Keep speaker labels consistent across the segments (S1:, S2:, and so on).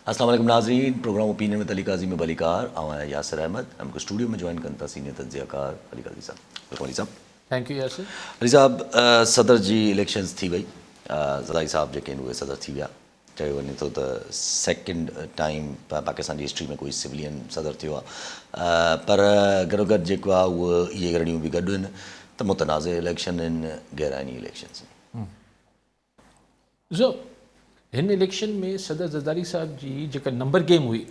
S1: السلام علیکم ناظرین، پروگرام اوپینین میں علی قاضی میں بلی کار آواں یاسر احمد ہم کو اسٹوڈیو میں جوائن کرتا سینئر تجزیہ کار علی قاضی صاحب. ویلکم علی صاحب.
S2: Thank you Yasir.
S1: علی صاحب صدر جی الیکشنز تھی وئی، زرداری صاحب جے उहे صدر थी विया. चयो वञे थो त सेकेंड टाइम पाकिस्तान जी हिस्ट्री में कोई सिविलियन सदर थियो आहे, पर गॾोगॾु जेको आहे उहो इहे ॻणियूं बि गॾु आहिनि त मुतनाज़ इलेक्शन आहिनि, गैराइनी इलेक्शन्स आहिनि.
S2: ॾिसो, हिन इलेक्शन में सदर ज़रदारी साहब जी जेका नंबर गेम हुई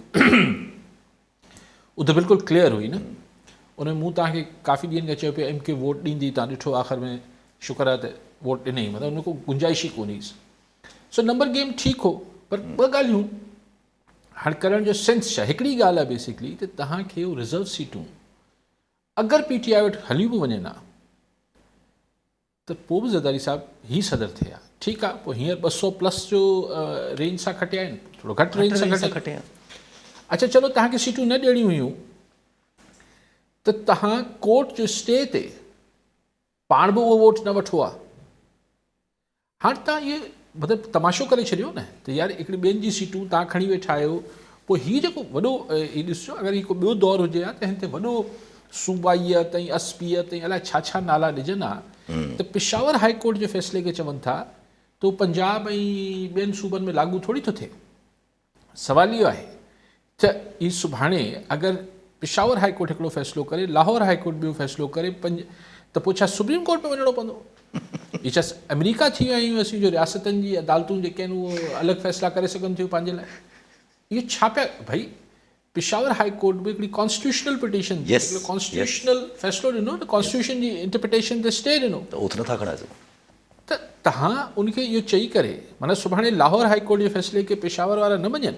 S2: उहो त बिल्कुलु क्लियर हुई न. उन मूं तव्हांखे काफ़ी ॾींहंनि खां चयो पियो एम के वोट ॾींदी, तव्हां ॾिठो आख़िर में शुक्र आहे त वोट ॾिनई, मतिलबु उन को गुंजाइश ई कोन्हे. सो नंबर गेम ठीकु हो, पर ॿ ॻाल्हियूं हाणे करण जो सेंस छा. हिकिड़ी ॻाल्हि आहे बेसिकली त तव्हांखे उहो रिज़र्व सीटूं अगरि PTI वटि हलियूं बि वञनि हा त पोइ बि ज़रदारी साहब ई सदर थिया. ठीकु आहे, पोइ हींअर 200+ जो रेंज सां खटिया आहिनि, थोरो घटि रेंज सां खटिया. अच्छा चलो तव्हांखे सीटूं न ॾियणियूं हुयूं त तव्हां कोर्ट जो स्टे ते पाण बि उहो वोट न वठो आहे. हाणे तव्हां इहे मतिलबु तमाशो करे छॾियो न त यार हिकिड़ी ॿियनि जी सीटूं तव्हां खणी वेठा आहियो. पोइ हीउ जेको वॾो हीउ ॾिसो, अगरि हीउ को ॿियो दौरु हुजे हा त हिन ते वॾो सूबाईअ ताईं अस्पीअ ताईं अलाए छा छा नाला ॾिजनि हा. त पेशावर हाई कोर्ट जे फ़ैसिले खे चवनि था त उहो पंजाब ऐं ॿियनि सूबनि में लागू थोरी थो थिए. सवाल इहो आहे त हीउ सुभाणे अगरि पेशावर हाई कोर्ट हिकिड़ो फ़ैसिलो करे, लाहौर हाई कोर्ट ॿियो फ़ैसिलो करे, त पोइ छा सुप्रीम कोर्ट में वञिणो पवंदो? इहे छा अमेरिका थी विया आहियूं असीं जो रियासतनि जी अदालतूं जेके आहिनि उहो अलॻि फ़ैसिला करे सघनि थियूं पंहिंजे लाइ? इहो छा पिया भाई. पेशावर हाई कोर्ट में हिकिड़ी कॉन्स्टिट्यूशनल पिटीशन, कॉन्स्टिट्यूशनल फ़ैसिलो ॾिनो न, कॉन्स्टिट्यूशन जी इंटरप्रिटेशन ते स्टे ॾिनो,
S1: त उहो नथा खणाए सघो.
S2: त तव्हां उनखे इहो चई करे माना सुभाणे लाहौर हाई कोर्ट जे फ़ैसिले खे पेशावर वारा न मञनि,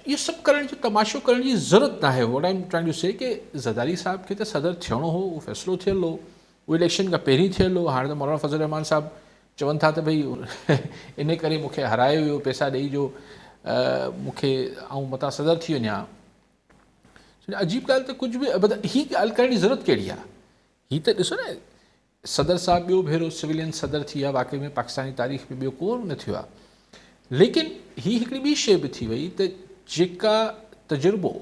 S2: इहो सभु करण जो तमाशो करण जी ज़रूरत न आहे. What I am trying to say कि ज़रदारी साहब खे त सदर थियणो हो, उहो फ़ैसिलो थियल हो, उहो इलेक्शन खां पहिरीं थियल हो. हाणे त मौलाना फज़ल रहमान साहब चवनि था त भई इन करे मूंखे हारायो हुयो पैसा ॾेई जो मूंखे ऐं मतां सदर थी वञा. अजीब ॻाल्हि त कुझु बि मतिलबु हीअ ॻाल्हि करण जी ज़रूरत कहिड़ी आहे? हीअ त ॾिसो न, सदर साहब ॿियो भेरो सिविलियन सदर थी विया, वाक़ई में पाकिस्तानी तारीख़ में ॿियो को न थियो आहे. लेकिन हीअ हिकिड़ी ॿी शइ बि थी वई त जेका तजुर्बो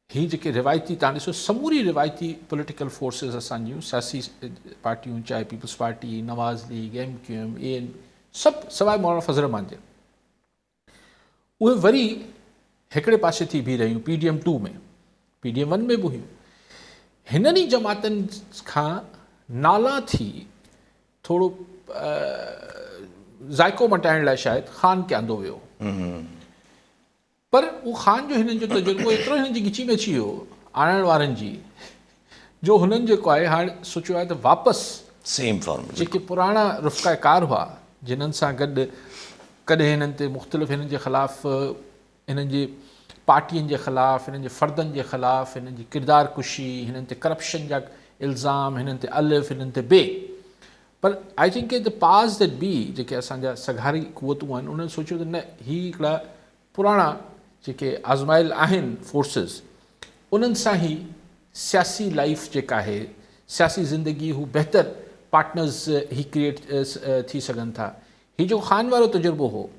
S2: हीअ जेके रिवायती तव्हां ॾिसो समूरी रिवायती पॉलिटिकल फोर्सिस असांजियूं सियासी पार्टियूं, चाहे पीपल्स पार्टी, नवाज़ लीग, MQM, AN, सभु सवाइ मौलाना फज़ल रहमान जे, उहे वरी हिकिड़े पासे थी बीह रहियूं PDM 2 में, PDM 1 में बि हुयूं. हिननि ई जमातनि खां नाला थी थोरो ज़ाइको मटाइण लाइ शायदि ख़ान खे आंदो वियो, पर उहो ख़ान जो हिननि जो तजुर्बो एतिरो हिननि जी गिची में अची वियो आणण वारनि जी, जो हुननि जेको आहे हाणे सोचियो आहे त वापसि
S1: सेम फॉर्म
S2: जेके पुराणा रुफ़क़ाकार हुआ जिन्हनि सां गॾु कॾहिं हिननि ते मुख़्तलिफ़ हिननि जे ख़िलाफ़ु, हिननि जे पार्टियुनि जे ख़िलाफ़ु, हिननि जे फ़र्दनि जे ख़िलाफ़ु, हिननि जी किरदार कुशी, हिननि ते करप्शन जा इल्ज़ाम, हिननि ते अलिफ़, हिननि ते बे. पर I think the pass that be जेके असांजा सघारी क़ुवतूं आहिनि उन्हनि सोचियो त न, हीअ हिकिड़ा पुराणा जेके आज़माइल आहिनि फोर्सिस, उन्हनि सां ई सियासी लाइफ जेका आहे, सियासी ज़िंदगी, हू बहितर पार्टनर्स ही क्रिएट थी सघनि था. हीअ जो ख़ान वारो तजुर्बो हो,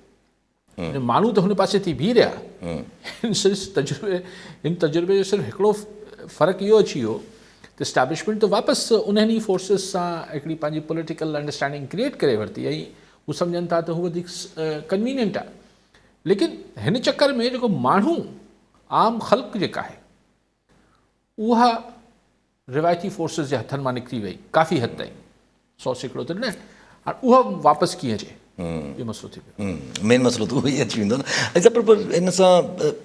S2: माण्हू त हुन पासे थी बीह रहिया, हिन तजुर्बे जो सिर्फ़ु हिकिड़ो फ़र्क़ु इहो अची वियो त एस्टैब्लिशमेंट त वापसि उन्हनि ई फोर्सिस सां हिकिड़ी पंहिंजी पॉलिटिकल अंडरस्टैंडिंग क्रिएट करे वरिती ऐं हू सम्झनि था त हू वधीक कन्वीनियंट आहे. लेकिन हिन चकर में जेको माण्हू आम ख़ल्क़ जेका आहे उहा रिवायती फोर्सिस जे हथनि मां निकिरी वई काफ़ी हद ताईं, 100 सैकड़ो त न. हाणे उहा वापसि कीअं अचे, इहो मसइलो थी पियो.
S1: मेन मसइलो त उहो ई अची वेंदो न. पर हिन सां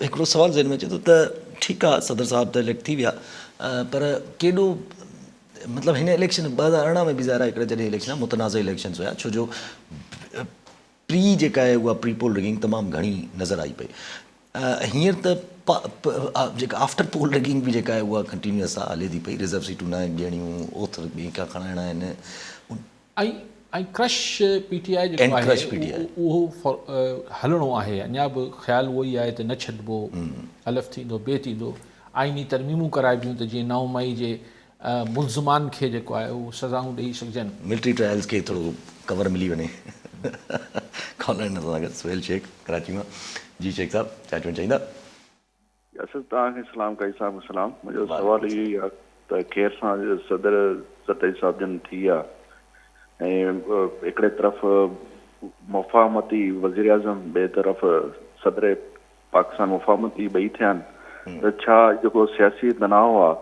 S1: हिकिड़ो सुवालु ज़हन में अचे थो त ठीकु आहे सदर साहब त इलेक्ट थी विया, पर केॾो मतिलबु हिन इलेक्शन 2018 में बि ज़ाहिर आहे हिकिड़े जॾहिं इलेक्शन मुतनाज़ इलेक्शन्स हुया, छो जो प्री जेका आहे उहा प्री पोल रिगिंग तमामु घणी नज़र आई पई. हींअर त जेका आफ्टर पोल रिगिंग बि जेका आहे उहा कंटिन्यूअस आहे, हले थी पई. रिज़र्व सीटूं न आहिनि ॾियणियूं, ओथ ॿिए खां खणाइणा आहिनि,
S2: ऐं क्रश PTI जेको आहे उहो हलणो आहे. अञा बि ख़्यालु उहो ई आहे त न छॾिबो, अलफ़ थींदो, ॿिए थींदो. आइनी तरमीमूं कराइबियूं त जीअं 9 मई जे मुल्ज़मान खे जेको आहे उहो सज़ाऊं ॾेई सघजनि,
S1: मिलिट्री ट्रायल्स खे थोरो कवर मिली वञे. कॉलर हिन सां गॾु सुहेल शेख कराची मां। जी शेख साहब छा चवणु चाहींदा?
S3: असद तव्हांखे सलाम कई साहब सलाम। मुंहिंजो सुवालु इहो ई आहे त केर सां सदर ज़रदारी साहब जन थी आहे ऐं हिकिड़े तरफ़ मुफ़ाहमती वज़ीर आज़म, ॿिए तरफ़ सदर पाकिस्तान मुफ़ाहमती ॿई थिया आहिनि, त छा जेको सियासी तनाव आहे,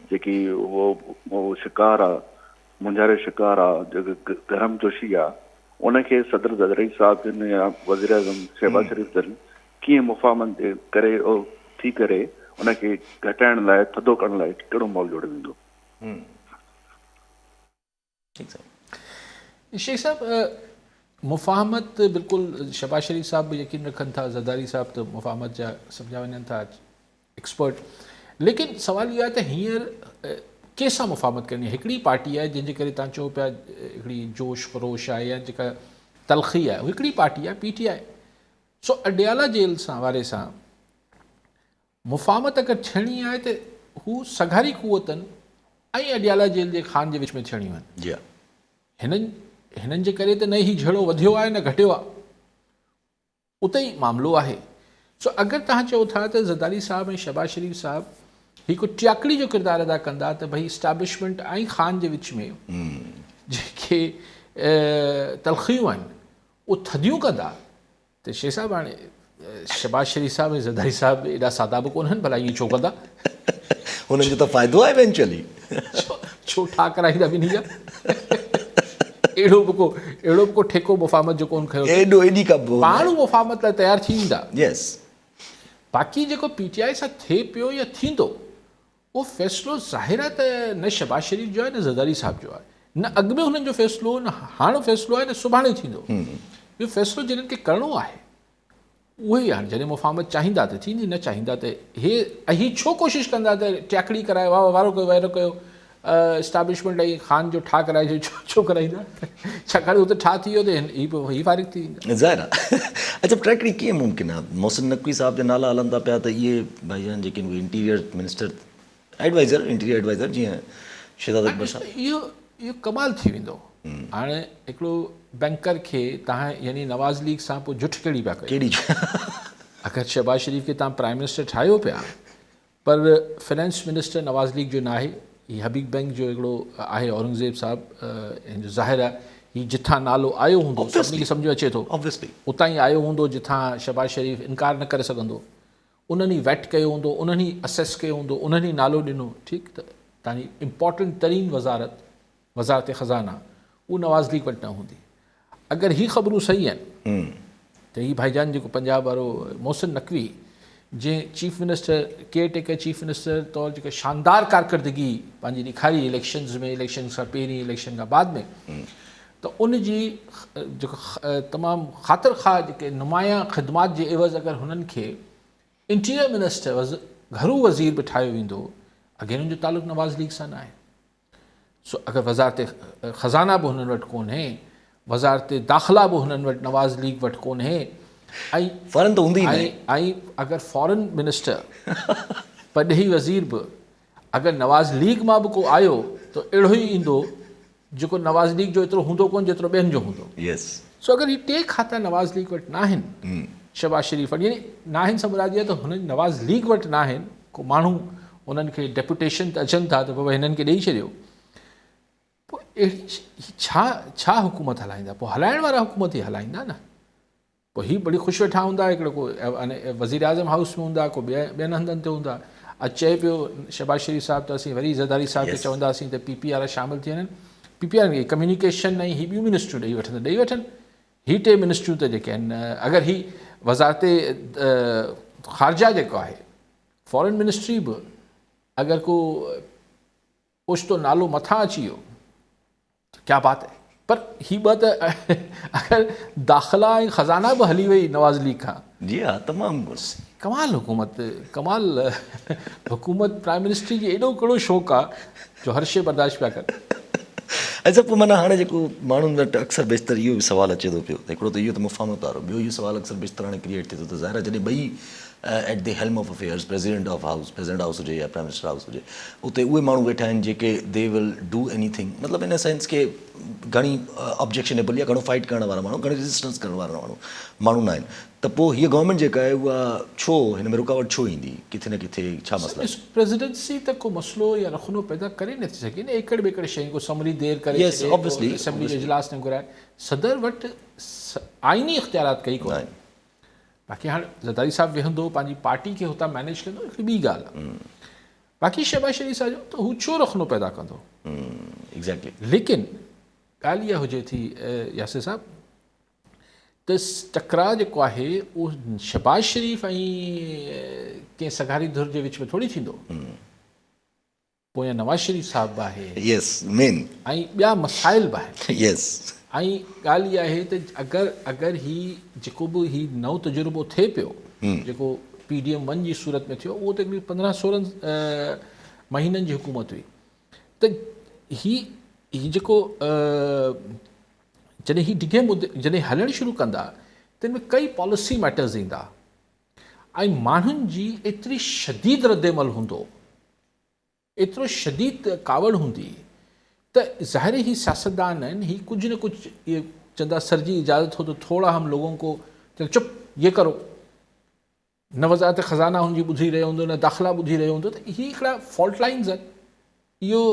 S3: जेकी उहो शिकार आहे, मुंझारे शिकार आहे, जेको गरम जोशी आहे, उनखे सदर ज़रदारी साहब जन या वज़ीर आज़म शहबाज शरीफ़ जन कीअं मुफ़ाहमत करे थी करे उनखे घटाइण लाइ, थधो करण लाइ कहिड़ो माहौल जोड़े वेंदो?
S2: शेख साहब, मुफ़ाहमत बिल्कुलु शहबाज शरीफ़ साहब बि यकीन रखनि था, ज़रदारी साहब त मुफ़ाहमत जा सम्झा वञनि था एक्सपर्ट, लेकिन सवाल इहो आहे त हींअर कंहिंसां मुफ़ाहमत करणी आहे? हिकिड़ी पार्टी आहे जंहिंजे करे तव्हां चओ पिया हिकिड़ी जोश ख़रोश आहे या जेका तलख़ी आहे, हिकिड़ी पार्टी आहे PTI। सो अडियाला जेल सां वारे सां मुफ़ाहमत अगरि थियणी आहे त हू सघारी क़ुवतनि ऐं अडियाला जेल जे खान जे विच में थियणियूं आहिनि।
S1: जी
S2: हिननि जे करे त न ही झेड़ो वधियो आहे न घटियो आहे, उते ई मामिलो आहे। सो अगरि तव्हां चओ था त ज़रदारी साहब ऐं शहबाज शरीफ़ साहब हिकु टियाकड़ी जो किरदारु अदा कंदा त भई इस्टेब्लिशमेंट ऐं खान जे विच में जेके तलख़ियूं आहिनि उहे थधियूं कंदा, त शेख साहब हाणे शहबाज शरीफ़ साहब ऐं ज़रदारी साहब एॾा सादा बि कोन्हनि, भला इहे छो कंदा?
S1: हुननि जो त फ़ाइदो आहे इवेंचुअली।
S2: छो ठा कराईंदा बि नहीं अहिड़ो बि को ठेको मुफ़ाहमत जो कोन खयो,
S1: एॾी का
S2: पाण मुफ़ाहमत लाइ तयारु थी ईंदा।
S1: यस,
S2: बाक़ी जेको PTI सां थिए पियो या थींदो, उहो फ़ैसिलो ज़ाहिर आहे त न शहबाज शरीफ़ जो आहे न ज़रदारी साहब जो आहे, न अॻु में हुननि जो फ़ैसिलो, न हाणे फ़ैसिलो आहे, न सुभाणे थींदो। इहो फ़ैसिलो जिन्हनि खे करिणो आहे उहे ई हाणे जॾहिं मुफ़ाहमत चाहींदा त थींदी, न चाहींदा त ही छो कोशिशि कंदा त टियाकड़ी कराए वारो कयो वाइरो कयो, इस्टेब्लिशमेंट ऐं खान जो ठा कराए छो कराईंदा? छाकाणि हुते ठा थी वियो त ही फारिग थी वेंदा।
S1: ज़ाहिर आहे। अच्छा, टियाकड़ी कीअं मुमकिन आहे? मोहसिन नक़वी साहब जा नाला हलनि था पिया त इहे भाई आहिनि जेके इंटीरियर मिनिस्टर इंटीरियर एडवाइज़र, जीअं शहज़ाद अकबर साहब।
S2: इहो कमाल थी वेंदो। हाणे हिकिड़ो बैंकर खे तव्हां यानी नवाज़ लीग सां पोइ जुठ कहिड़ी पिया कयो?
S1: कहिड़ी?
S2: अगरि शहबाज शरीफ़ खे तव्हां प्राइम मिनिस्टर ठाहियो पिया, पर फाइनेंस मिनिस्टर नवाज़ लीग जो न आहे, हीउ हबीब बैंक जो हिकिड़ो आहे औरंगज़ेब साहब, ज़ाहिर आहे हीउ जिथां नालो आयो हूंदो सभिनी खे सम्झ अचे थो,
S1: ऑब्वियसली
S2: उतां ई आयो हूंदो जिथां शहबाज शरीफ़ इनकार न करे सघंदो, उन्हनि ई वेट कयो हूंदो, उन्हनि ई असेस कयो हूंदो, उन्हनि ई नालो ॾिनो। ठीकु, त तव्हांजी इम्पॉर्टेंट तरीन वज़ारत ख़ज़ाना उहा नवाज़ लीग वटि न हूंदी। अगरि ही ख़बरूं सही आहिनि त हीउ भाईजान जेको पंजाब वारो मोहसिन नक़वी, जंहिं chief minister care taker chief minister तौरु जेका शानदार कारकर्दगी पंहिंजी ॾेखारी इलेक्शन्स में, इलेक्शन खां पहिरीं, इलेक्शन खां बाद में, त उनजी जेको तमामु ख़ातिर ख़्वाह जेके नुमाया ख़िदमात जे एवज़ अगरि हुननि खे इंटीरियर मिनिस्टर घरू वज़ीर बि ठाहियो वेंदो, अॻे हुननि जो तालुक़ु नवाज़ लीग सां न आहे। सो अगरि वज़ारत ख़ज़ाना बि हुननि वटि कोन्हे, वज़ारत दाख़िला बि हुननि वटि नवाज़ लीग वटि कोन्हे, ऐं
S1: फ़ौरन त हूंदी न।
S2: ऐं अगरि फॉरेन मिनिस्टर पॾेही वज़ीर बि अगरि नवाज़ लीग मां बि को आयो त अहिड़ो ई ईंदो जेको नवाज़ लीग जो एतिरो हूंदो कोन जेतिरो ॿियनि जो हूंदो।
S1: यस।
S2: सो अगरि हीअ टे खाता नवाज़ लीग वटि न आहिनि, शहबाज शरीफ़ वटि, यानी न आहिनि सां मुराद आहे त हुननि नवाज़ लीग वटि न आहिनि, को माण्हू उन्हनि खे डेपुटेशन त अचनि था त बाबा हिननि खे ॾेई छॾियो, पोइ अहिड़ी छा हुकूमत हलाईंदा? पोइ हलाइण वारा हुकूमत ई हलाईंदा न। पोइ हीअ बड़ी ख़ुशि वेठा हूंदा, हिकिड़ो को वज़ीर आज़म हाउस में हूंदा, को ॿियनि हंधनि ते हूंदा। अॼु चए पियो शहबाज शरीफ़ साहब त असीं वरी ज़रदारी साहब खे चवंदासीं त PPR शामिलु थी वञनि। PPR खे कम्यूनिकेशन ऐं हीअ ॿियूं मिनिस्ट्रियूं ॾेई वठनि। हीअ टे मिनिस्ट्रियूं त जेके आहिनि, अगरि हीअ वज़ारत ख़ारजा जेको आहे, फॉरेन मिनिस्ट्री बि अगरि को ओचितो नालो मथां अची वियो त क्या बात आहे। पर ही ॿ त अगरि दाख़िला ऐं ख़ज़ाना बि हली वई नवाज़ लीग खां।
S1: जी हा, तमामु
S2: कमाल हुकूमत प्राइम मिनिस्टर जी एॾो कहिड़ो शौक़ु आहे जो हर शइ बर्दाश्त पिया कनि।
S1: अच्छा पोइ माना हाणे जेको माण्हुनि वटि अक्सर बेशितर इहो बि सुवालु अचे थो पियो त हिकिड़ो त इहो त मुफ़ाहमत वारो, ॿियो इहो सुवालु अक्सर बेशितर हाणे क्रिएट थिए थो त ज़ाहिर आहे जॾहिं ॿई at the helm of affairs president house हुजे या प्राइम मिनिस्टर हाउस हुजे, उते उहे माण्हू वेठा आहिनि जेके दे विल डू एनीथिंग, मतिलबु इन सेंस के घणी ऑब्जेक्शनेबल या घणो फाइट करण वारा माण्हू, घणी रेजिस्टेंस करण वारा माण्हू न आहिनि, त पोइ हीअ गवर्नमेंट जेका आहे उहा छो हिन में रुकावट छो ईंदी, किथे न किथे छा मसइला?
S2: प्रेसिडेंसी त को मसइलो या रखनो पैदा करे नथी सघे न, एकड़ बेकड़ शयूं को समरी देर करे
S1: Yes, obviously,
S2: असेंबली जो इजलास न घुराए, सदर वटि आइनी इख्तियारात कई कोन। बाक़ी हाणे ज़रदारी साहिबु वेहंदो पंहिंजी पार्टी खे हुतां मैनेज कंदो, हिकिड़ी ॿी ॻाल्हि आहे। बाक़ी शहबाज शरीफ़ साहिब त हू छो रखनो पैदा कंदो,
S1: एग्ज़ैक्टली।
S2: लेकिन ॻाल्हि इहा हुजे थी यासिर साहिबु त टकराउ जेको आहे उहो शहबाज शरीफ़ ऐं कंहिं सगारी धुर जे विच में थोरी थींदो, पोइ या नवाज़ शरीफ़ साहिबु बि आहे,
S1: यस मेन,
S2: ऐं ॿिया मसाइल बि आहिनि।
S1: यस,
S2: ऐं ॻाल्हि इहा आहे त अगरि ही जेको बि ही नओं तजुर्बो थिए पियो, जेको PDM-1 जी सूरत में थियो, उहो त हिकिड़ी 15-16 महीननि जी हुकूमत हुई, त ही जेको जॾहिं ही डिघे मुद्दे जॾहिं हलणु शुरू कंदा त हिन में कई पॉलिसी मैटर्स ईंदा ऐं माण्हुनि जी एतिरी शदीद रद्दमल हूंदो, एतिरो शदीद कावड़ हूंदी त ज़ाहिर ही सियासतदान आहिनि, ही कुछ न कुछ ये चंदा सर जी इजाज़त हो तो थोड़ा हम लोगों को चुप ये करो, न वज़ारत ख़ज़ाना हुनजी ॿुधी रहियो हूंदो, न दाख़िला ॿुधी रहियो हूंदो, त ही हिकिड़ा फॉल्ट लाइन्स आहिनि। इहो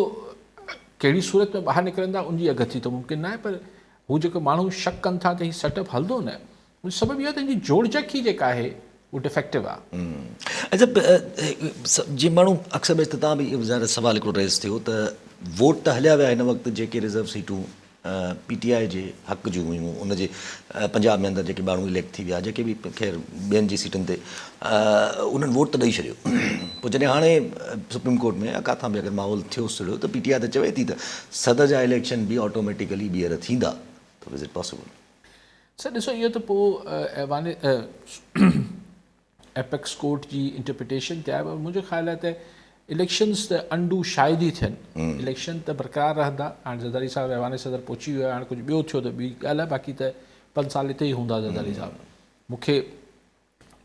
S2: कहिड़ी सूरत में ॿाहिरि निकिरंदा उनजी अगति त मुमकिन न आहे, पर हू जेको माण्हू शक कनि था त हीउ सेटअप हलंदो न, उन सबबु इहो त हिनजी जोड़जक ई जेका आहे उहा डिफेक्टिव आहे।
S1: अच्छा जीअं माण्हू अक्सर बेशतर तव्हां बि इहो ज़ाहिर सवाल हिकिड़ो रेज़ थियो त वोट त हलिया विया हिन वक़्तु जेके रिज़र्व सीटूं PTI जे हक़ जूं हुयूं, उनजे पंजाब में अंदरि जेके माण्हू इलेक्ट थी विया, जेके बि ख़ैर ॿियनि जी सीटुनि ते उन्हनि वोट त ॾेई छॾियो, पोइ जॾहिं हाणे सुप्रीम कोर्ट में या किथां बि अगरि माहौल थियो सुठो त PTI त चवे थी त सदर जा इलेक्शन बि ऑटोमेटिकली ॿीहर थींदा, त इज़ इट पॉसिबल?
S2: सर ॾिसो, इहो त पोइ एपेक्स कोर्ट जी इंटरप्रिटेशन ते आहे, पर मुंहिंजो ख़्यालु आहे त इलेक्शन्स त अंडू शायदि ई थियनि, इलेक्शन त बरक़रार रहंदा। हाणे ज़रदारी साहिबु ऐवान सदर पहुची वियो आहे, हाणे कुझु ॿियो थियो त ॿी ॻाल्हि आहे, बाक़ी त 5 साल हिते ई हूंदा ज़रदारी साहिबु। मूंखे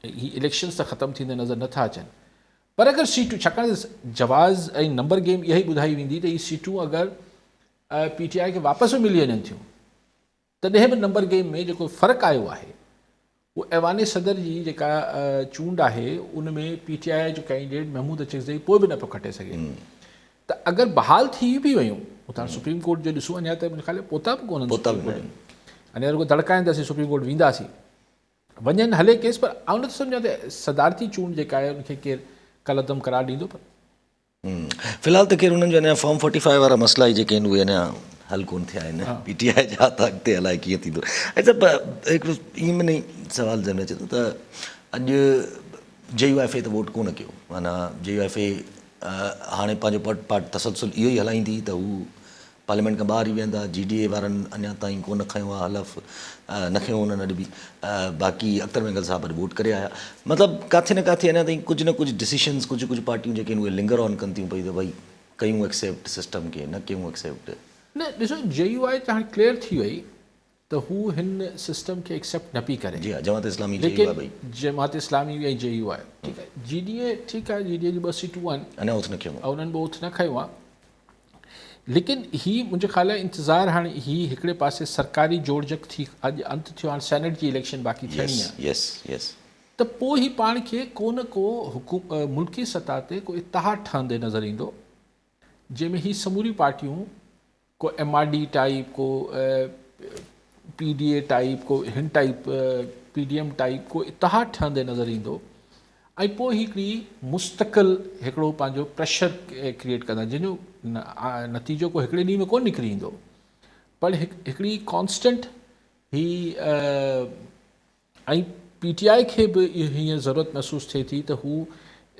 S2: ही इलेक्शन्स त ख़तमु थींदे नज़र नथा अचनि, पर अगरि सीटूं, छाकाणि त जवाज़ ऐं नंबर गेम इहा ई ॿुधाई वेंदी त हीअ सीटूं अगरि PTI खे वापसि मिली वञनि थियूं, तॾहिं बि नंबर गेम में जेको फ़र्क़ु आयो आहे वो ऐवान सदर जी जेका चूंड आहे उन में PTI जो कैंडिडेट महमूद अचज़ई पोइ बि न पियो खटे सघे, त अगरि बहाल थी बि वयूं, हुतां सुप्रीम कोर्ट जो ॾिसूं, अञा त मुंहिंजे ख़्याल में पहुता बि कोन्हनि, अञा रुगो दड़काईंदासीं सुप्रीम कोर्ट वेंदासीं, वञनि हले केस, पर आउं नथो सम्झां त सदारती चूंड जेका आहे उनखे केरु कलदम करार ॾींदो। पर
S1: फ़िलहाल त केरु उन्हनि जो अञा फॉर्म 45 वारा मसइला ई जेके आहिनि उहे अञा हल कोन थिया आहिनि, PTI जा त अॻिते अलाए कीअं थींदो। अच्छा हिकिड़ो ईअं में सवाल ज़हन में अचे थो त अॼु JUIF त वोट कोन कयो, माना JUIF हाणे पंहिंजो तसलसल इहो ई हलाईंदी त हू पार्लियामेंट खां ॿाहिरि ई वेंदा, GDA वारनि अञा ताईं कोन खयो आहे हलफ़, न खयो उन्हनि अॼु बि, बाक़ी अख्तर मेंगल साहिब अॼु वोट करे आया, मतिलबु किथे न किथे अञा ताईं कुझु न कुझु डिसीशन्स, कुझु पार्टियूं जेके आहिनि उहे लिंगर ऑन कनि थियूं पई त भई कयूं एक्सेप्ट सिस्टम खे, न कयूं एक्सेप्ट।
S2: न ॾिसो, JUI त हाणे क्लियर थी वई त हू हिन सिस्टम खे एक्सेप्ट न पई करे।
S1: जी हा, जमात इस्लामी,
S2: लेकिन जमात इस्लामी ऐं JUI ठीकु आहे, GDA ठीकु आहे, GDA जी 2 सीटूं आहिनि,
S1: अञा उथ न खयो आहे,
S2: उन्हनि बि उथ न खयो आहे, लेकिन ही मुंहिंजे ख़्याल आहे इंतज़ारु हाणे ही हिकिड़े पासे सरकारी जोड़जक थी अॼु अंत थियो, हाणे सेनेट जी इलेक्शन बाक़ी थियणी आहे, त पोइ ही पाण खे को न को मुल्की सतह ते को इतिहाद ठहंदे नज़र ईंदो, जंहिंमें ही समूरी पार्टियूं को MRD टाइप, को PDA टाइप, को हिन टाइप PDM टाइप को इतिहाद ठहंदे नज़र ईंदो, ऐं पोइ हिकिड़ी मुस्तक़िल हिकिड़ो पंहिंजो प्रेशर क्रिएट कंदा, जंहिंजो नतीजो को हिकिड़े ॾींहं में कोन निकिरी ईंदो, पर हिकिड़ी कॉन्स्टेंट ही ऐं PTI खे बि हीअं ज़रूरत महसूसु थिए थी त हू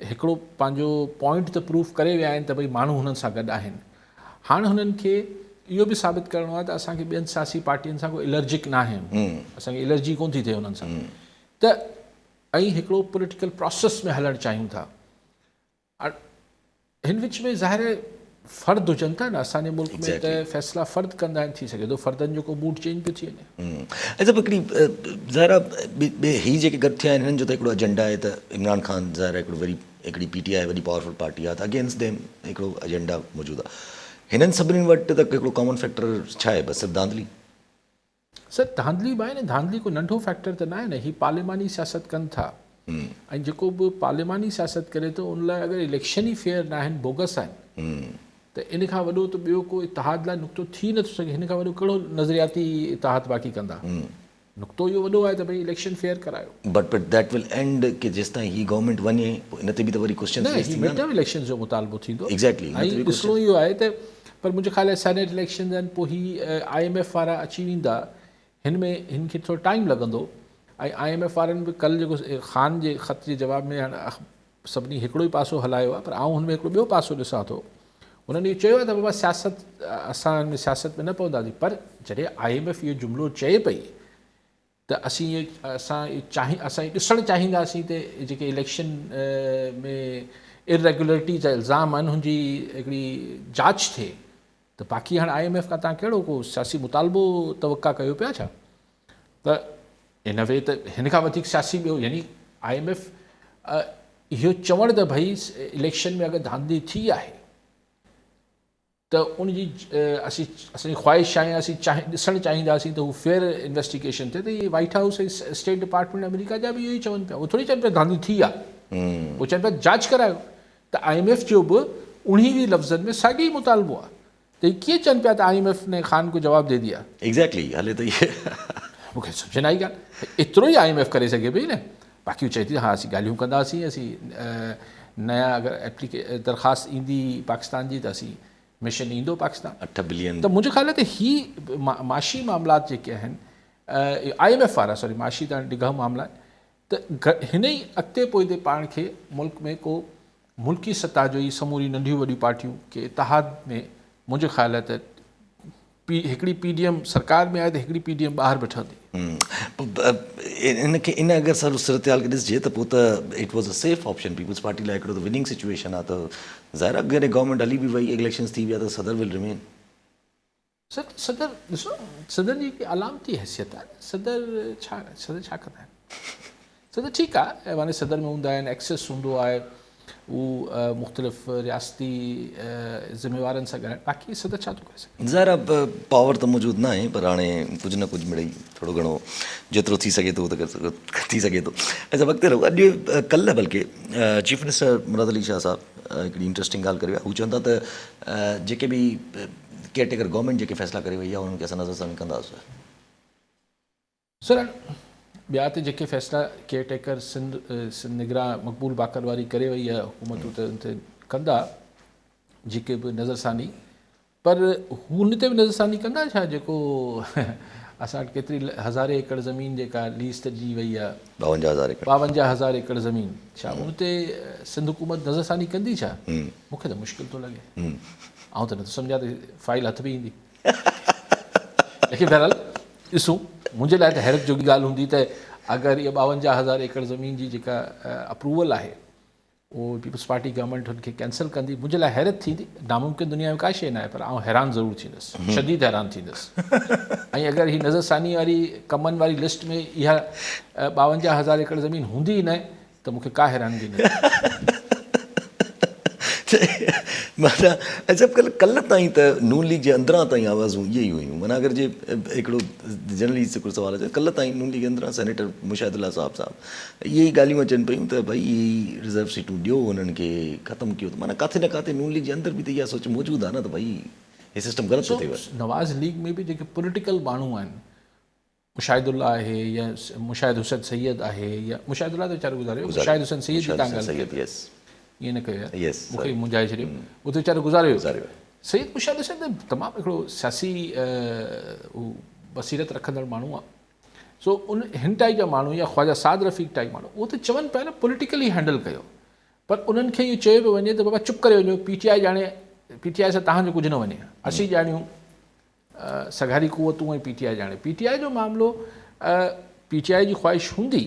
S2: हिकिड़ो पंहिंजो पॉइंट त प्रूफ करे विया आहिनि त भई माण्हू हुननि सां गॾु आहिनि, हाणे हुननि खे इहो बि साबित करिणो आहे त असांखे ॿियनि सियासी पार्टियुनि सां को एलर्जिक न आहियूं, असांखे एलर्जी कोन थी थिए हुननि सां, त ऐं हिकिड़ो पॉलिटिकल प्रोसेस में हलणु चाहियूं था। हिन विच में ज़ाहिर फ़र्द हुजनि था न असांजे मुल्क में त
S1: Exactly.
S2: फ़ैसिला फ़र्द कंदा आहिनि, थी सघे थो फ़र्दनि जो को मूड चेंज पियो थी वञे।
S1: ऐं सभु हिकिड़ी ज़ाहिरा ॿिए हीअ जेके गॾु थिया आहिनि हिननि जो त हिकिड़ो एजेंडा आहे त इमरान ख़ान ज़ाहिर हिकिड़ो वरी हिकिड़ी PTI वॾी पावरफुल पार्टी आहे त अगेंस्ट देम हिकिड़ो एजेंडा मौजूदु आहे। हिननि सभिनीनि वटि त हिकिड़ो कॉमन फैक्टर छा आहे, बसि सिर्फ़ु धांधली?
S2: सर धांधली बि आहे न, धांधली को नंढो फैक्टर त न आहे न, ही पार्लिमानी सियासत कनि था ऐं जेको बि पार्लिमानी सियासत करे थो उन लाइ अगरि इलेक्शन ई फेयर न आहिनि, बोगस आहिनि, त इन खां वॾो त ॿियो को इतिहाद लाइ नुक़्तो थी नथो सघे। हिन खां वॾो कहिड़ो नज़रियाती इतिहाद बाक़ी कंदा? नुक़्तो इहो वॾो आहे त भई इलेक्शन फेयर करायो।
S1: बट दैट विल एंड कि जेसि ताईं ही गवर्नमेंट वञे पोइ इन ते बि त वरी क्वेश्चन
S2: न, ही मिड टर्म इलेक्शन जो मुतालबो थींदो।
S1: Exactly.
S2: ऐं ॾिसणो इहो आहे त पर मुंहिंजे ख़्याल आहे सेनेट इलेक्शन आहिनि, पोइ ही IMF वारा अची वेंदा, हिन में हिन खे थोरो टाइम लॻंदो। ऐं IMF वारनि बि कल्ह जेको ख़ान जे ख़त जे जवाब में हाणे सभिनी हिकिड़ो ई पासो हलायो आहे, पर आउं हुन में हिकिड़ो ॿियो पासो ॾिसां थो। उन्हनि इहो चयो आहे त बाबा सियासत असां हिन में सियासत में न पवंदासीं, पर जॾहिं IMF इहो जुमिलो चए पई त असीं असां ॾिसणु चाहींदासीं त जेके इलेक्शन में इरेगुलरिटी जा इल्ज़ाम आहिनि हुनजी हिकिड़ी जांच थिए, त बाक़ी हाणे IMF खां तव्हां कहिड़ो को सियासी मुतालबो तवका कयो पिया छा? त इन वे त हिन खां वधीक सियासी ॿियो, यानी IMF इहो चवणु त भई इलेक्शन में अगरि धांधली थी आहे त उनजी असांजी ख़्वाहिश आहे, असीं ॾिसणु चाहींदासीं त हू फेयर इन्वेस्टिगेशन थिए। त इहे वाइट हाउस ऐं स्टेट डिपार्टमेंट अमेरिका जा बि इहो ई चवनि पिया, उहे थोरी चवनि पिया धांधली थी आहे, उहे चवनि पिया जांच करायो। त IMF जो बि उन्ही लफ़्ज़नि में साॻी मुतालबो आहे, त हीअ कीअं चवनि पिया त IMF ने ख़ान को जवाबु दे दिया?
S1: एग्जैक्टली हले त इहे
S2: मूंखे सम्झ न आई ॻाल्हि। एतिरो ई IMF करे सघे पई न, बाक़ी चए थी हा असीं ॻाल्हियूं कंदासीं, असीं नया अगरि दरख़्वास्त ईंदी पाकिस्तान जी त असीं मिशन ईंदो पाकिस्तान।
S1: 8 बिलियन
S2: त मुंहिंजे ख़्याल आहे त ही माशी मामलात जेके आहिनि IMF वारा, सॉरी माशी त डिघा मामला आहिनि, त हिन ई अॻिते पोइ ते पाण खे मुल्क में को मुल्की सतह जो ई समूरी नंढियूं वॾियूं पार्टियूं के इतिहाद में मुंहिंजे ख़्याल आहे त हिकिड़ी PDM सरकार में आहे त हिकिड़ी PDM ॿाहिरि बीठंदी।
S1: इनखे इन अगरि सूरत-हाल खे ॾिसिजे त पोइ त it was a safe option Peoples Party लाइ हिकिड़ो त विनिंग सिचुएशन आहे, त ज़ाहिर अगरि गवर्नमेंट हली बि वई, इलेक्शन्स थी विया त सदर विल रिमेन।
S2: सदर ॾिसो, सदर जी हिकिड़ी अलामती हैसियत आहे। सदर छा कंदा आहिनि? सदर ठीकु आहे, माने सदर में हूंदा आहिनि, एक्सेस हूंदो आहे, उहो मुख़्तलिफ़ रियासती ज़िम्मेवारनि सां ॻाल्हाइण, बाक़ी सदर छा थो करे सघे?
S1: ज़ाहिर पावर त मौजूदु न आहे, पर हाणे कुझु न कुझु मिड़ई थोरो घणो जेतिरो थी सघे थो त थी सघे थो। ऐं सभु अॻिते रहो। अॼु कल्ह बल्कि चीफ मिनिस्टर मुराद अली शाह साहब हिकिड़ी इंट्रस्टिंग ॻाल्हि करी आहे। हू चवनि था त जेके बि केयरटेकर गवर्नमेंट जेके फ़ैसिला करे वई आहे उन्हनि खे असां नज़रसानी कंदासीं।
S2: सर ॿिया त जेके फ़ैसिला केयरटेकर सिंध निगरां मक़बूल बाकर वारी करे वई आहे हुकूमतूं, त उन ते कंदा जेके बि नज़रसानी, पर हुन ते बि नज़रसानी कंदा छा जेको असां वटि केतिरी हज़ारे एकड़ ज़मीन जेका लीज़ ते ॾी वई आहे, 52,000 एकड़ ज़मीन, छा उन ते सिंध हुकूमत नज़रसानी कंदी छा? मूंखे त मुश्किल थो लॻे, आउं त नथो सम्झां त फाइल हथ में ईंदी। लेकिन बहरहाल ॾिसूं, मुंहिंजे लाइ त हैरत जोगी ॻाल्हि हूंदी त अगरि इहा 52,000 एकड़ ज़मीन जी जेका अप्रूवल आहे उहो पीपल्स पार्टी गवर्नमेंट हुनखे कैंसिल कंदी, मुंहिंजे लाइ हैरत थींदी। नामुमकिन दुनिया में का शइ न आहे, पर आउं हैरान ज़रूरु थींदुसि, शदीद हैरान थींदुसि। ऐं अगरि हीअ नज़रसानी वारी कमनि वारी लिस्ट में इहा 52,000 एकड़ ज़मीन हूंदी ई न त मूंखे का हैरानगी न।
S1: माना अच्छा कल्ह ताईं त नून लीग जे अंदरां ताईं आवाज़ूं इहे ई हुयूं। माना अगरि जे हिकिड़ो जनरली हिकिड़ो सुवाल अचे, कल्ह ताईं नून लीग जे अंदरां सेनेटर मुशाहिदुल्लाह साहब इहे ई ॻाल्हियूं अचनि पियूं त भई रिज़र्व सीटूं ॾियो हुननि खे, ख़तमु कयो। त माना किथे न किथे नून लीग जे अंदरि बि त इहा सोच मौजूदु आहे न त भई हे सिस्टम ग़लति थो थिए।
S2: नवाज़ लीग में बि जेके पॉलिटिकल माण्हू आहिनि, मुशाहिदुल्लाह आहे या मुशाहिद हुसैन सैयद आहे, या मुशाहिदुल्लाह त वीचारो गुज़ारियो, मुशाहिद हुसैन सैयद जी तव्हां ॻाल्हि ईअं न कयो आहे, मूंखे मुंझाए छॾियो, उहो त वीचारो गुज़ारियो। सैयद मुशाहिद हुसैन त तमामु हिकिड़ो सियासी बसीरत रखंदड़ माण्हू आहे। सो हिन टाइप जा माण्हू या ख्वाजा साद रफ़ीक टाइप माण्हू उहो त चवनि पिया न पॉलिटिकली हैंडल कयो, पर उन्हनि खे इहो चयो पियो वञे त बाबा चुप करे वञो, PTI ॼाणे, PTI सां तव्हांजो कुझु न वञे, असीं ॼाणियूं सघारी क़ुवतूं ऐं PTI ॼाणे। PTI जो मामिलो, PTI जी ख़्वाहिश हूंदी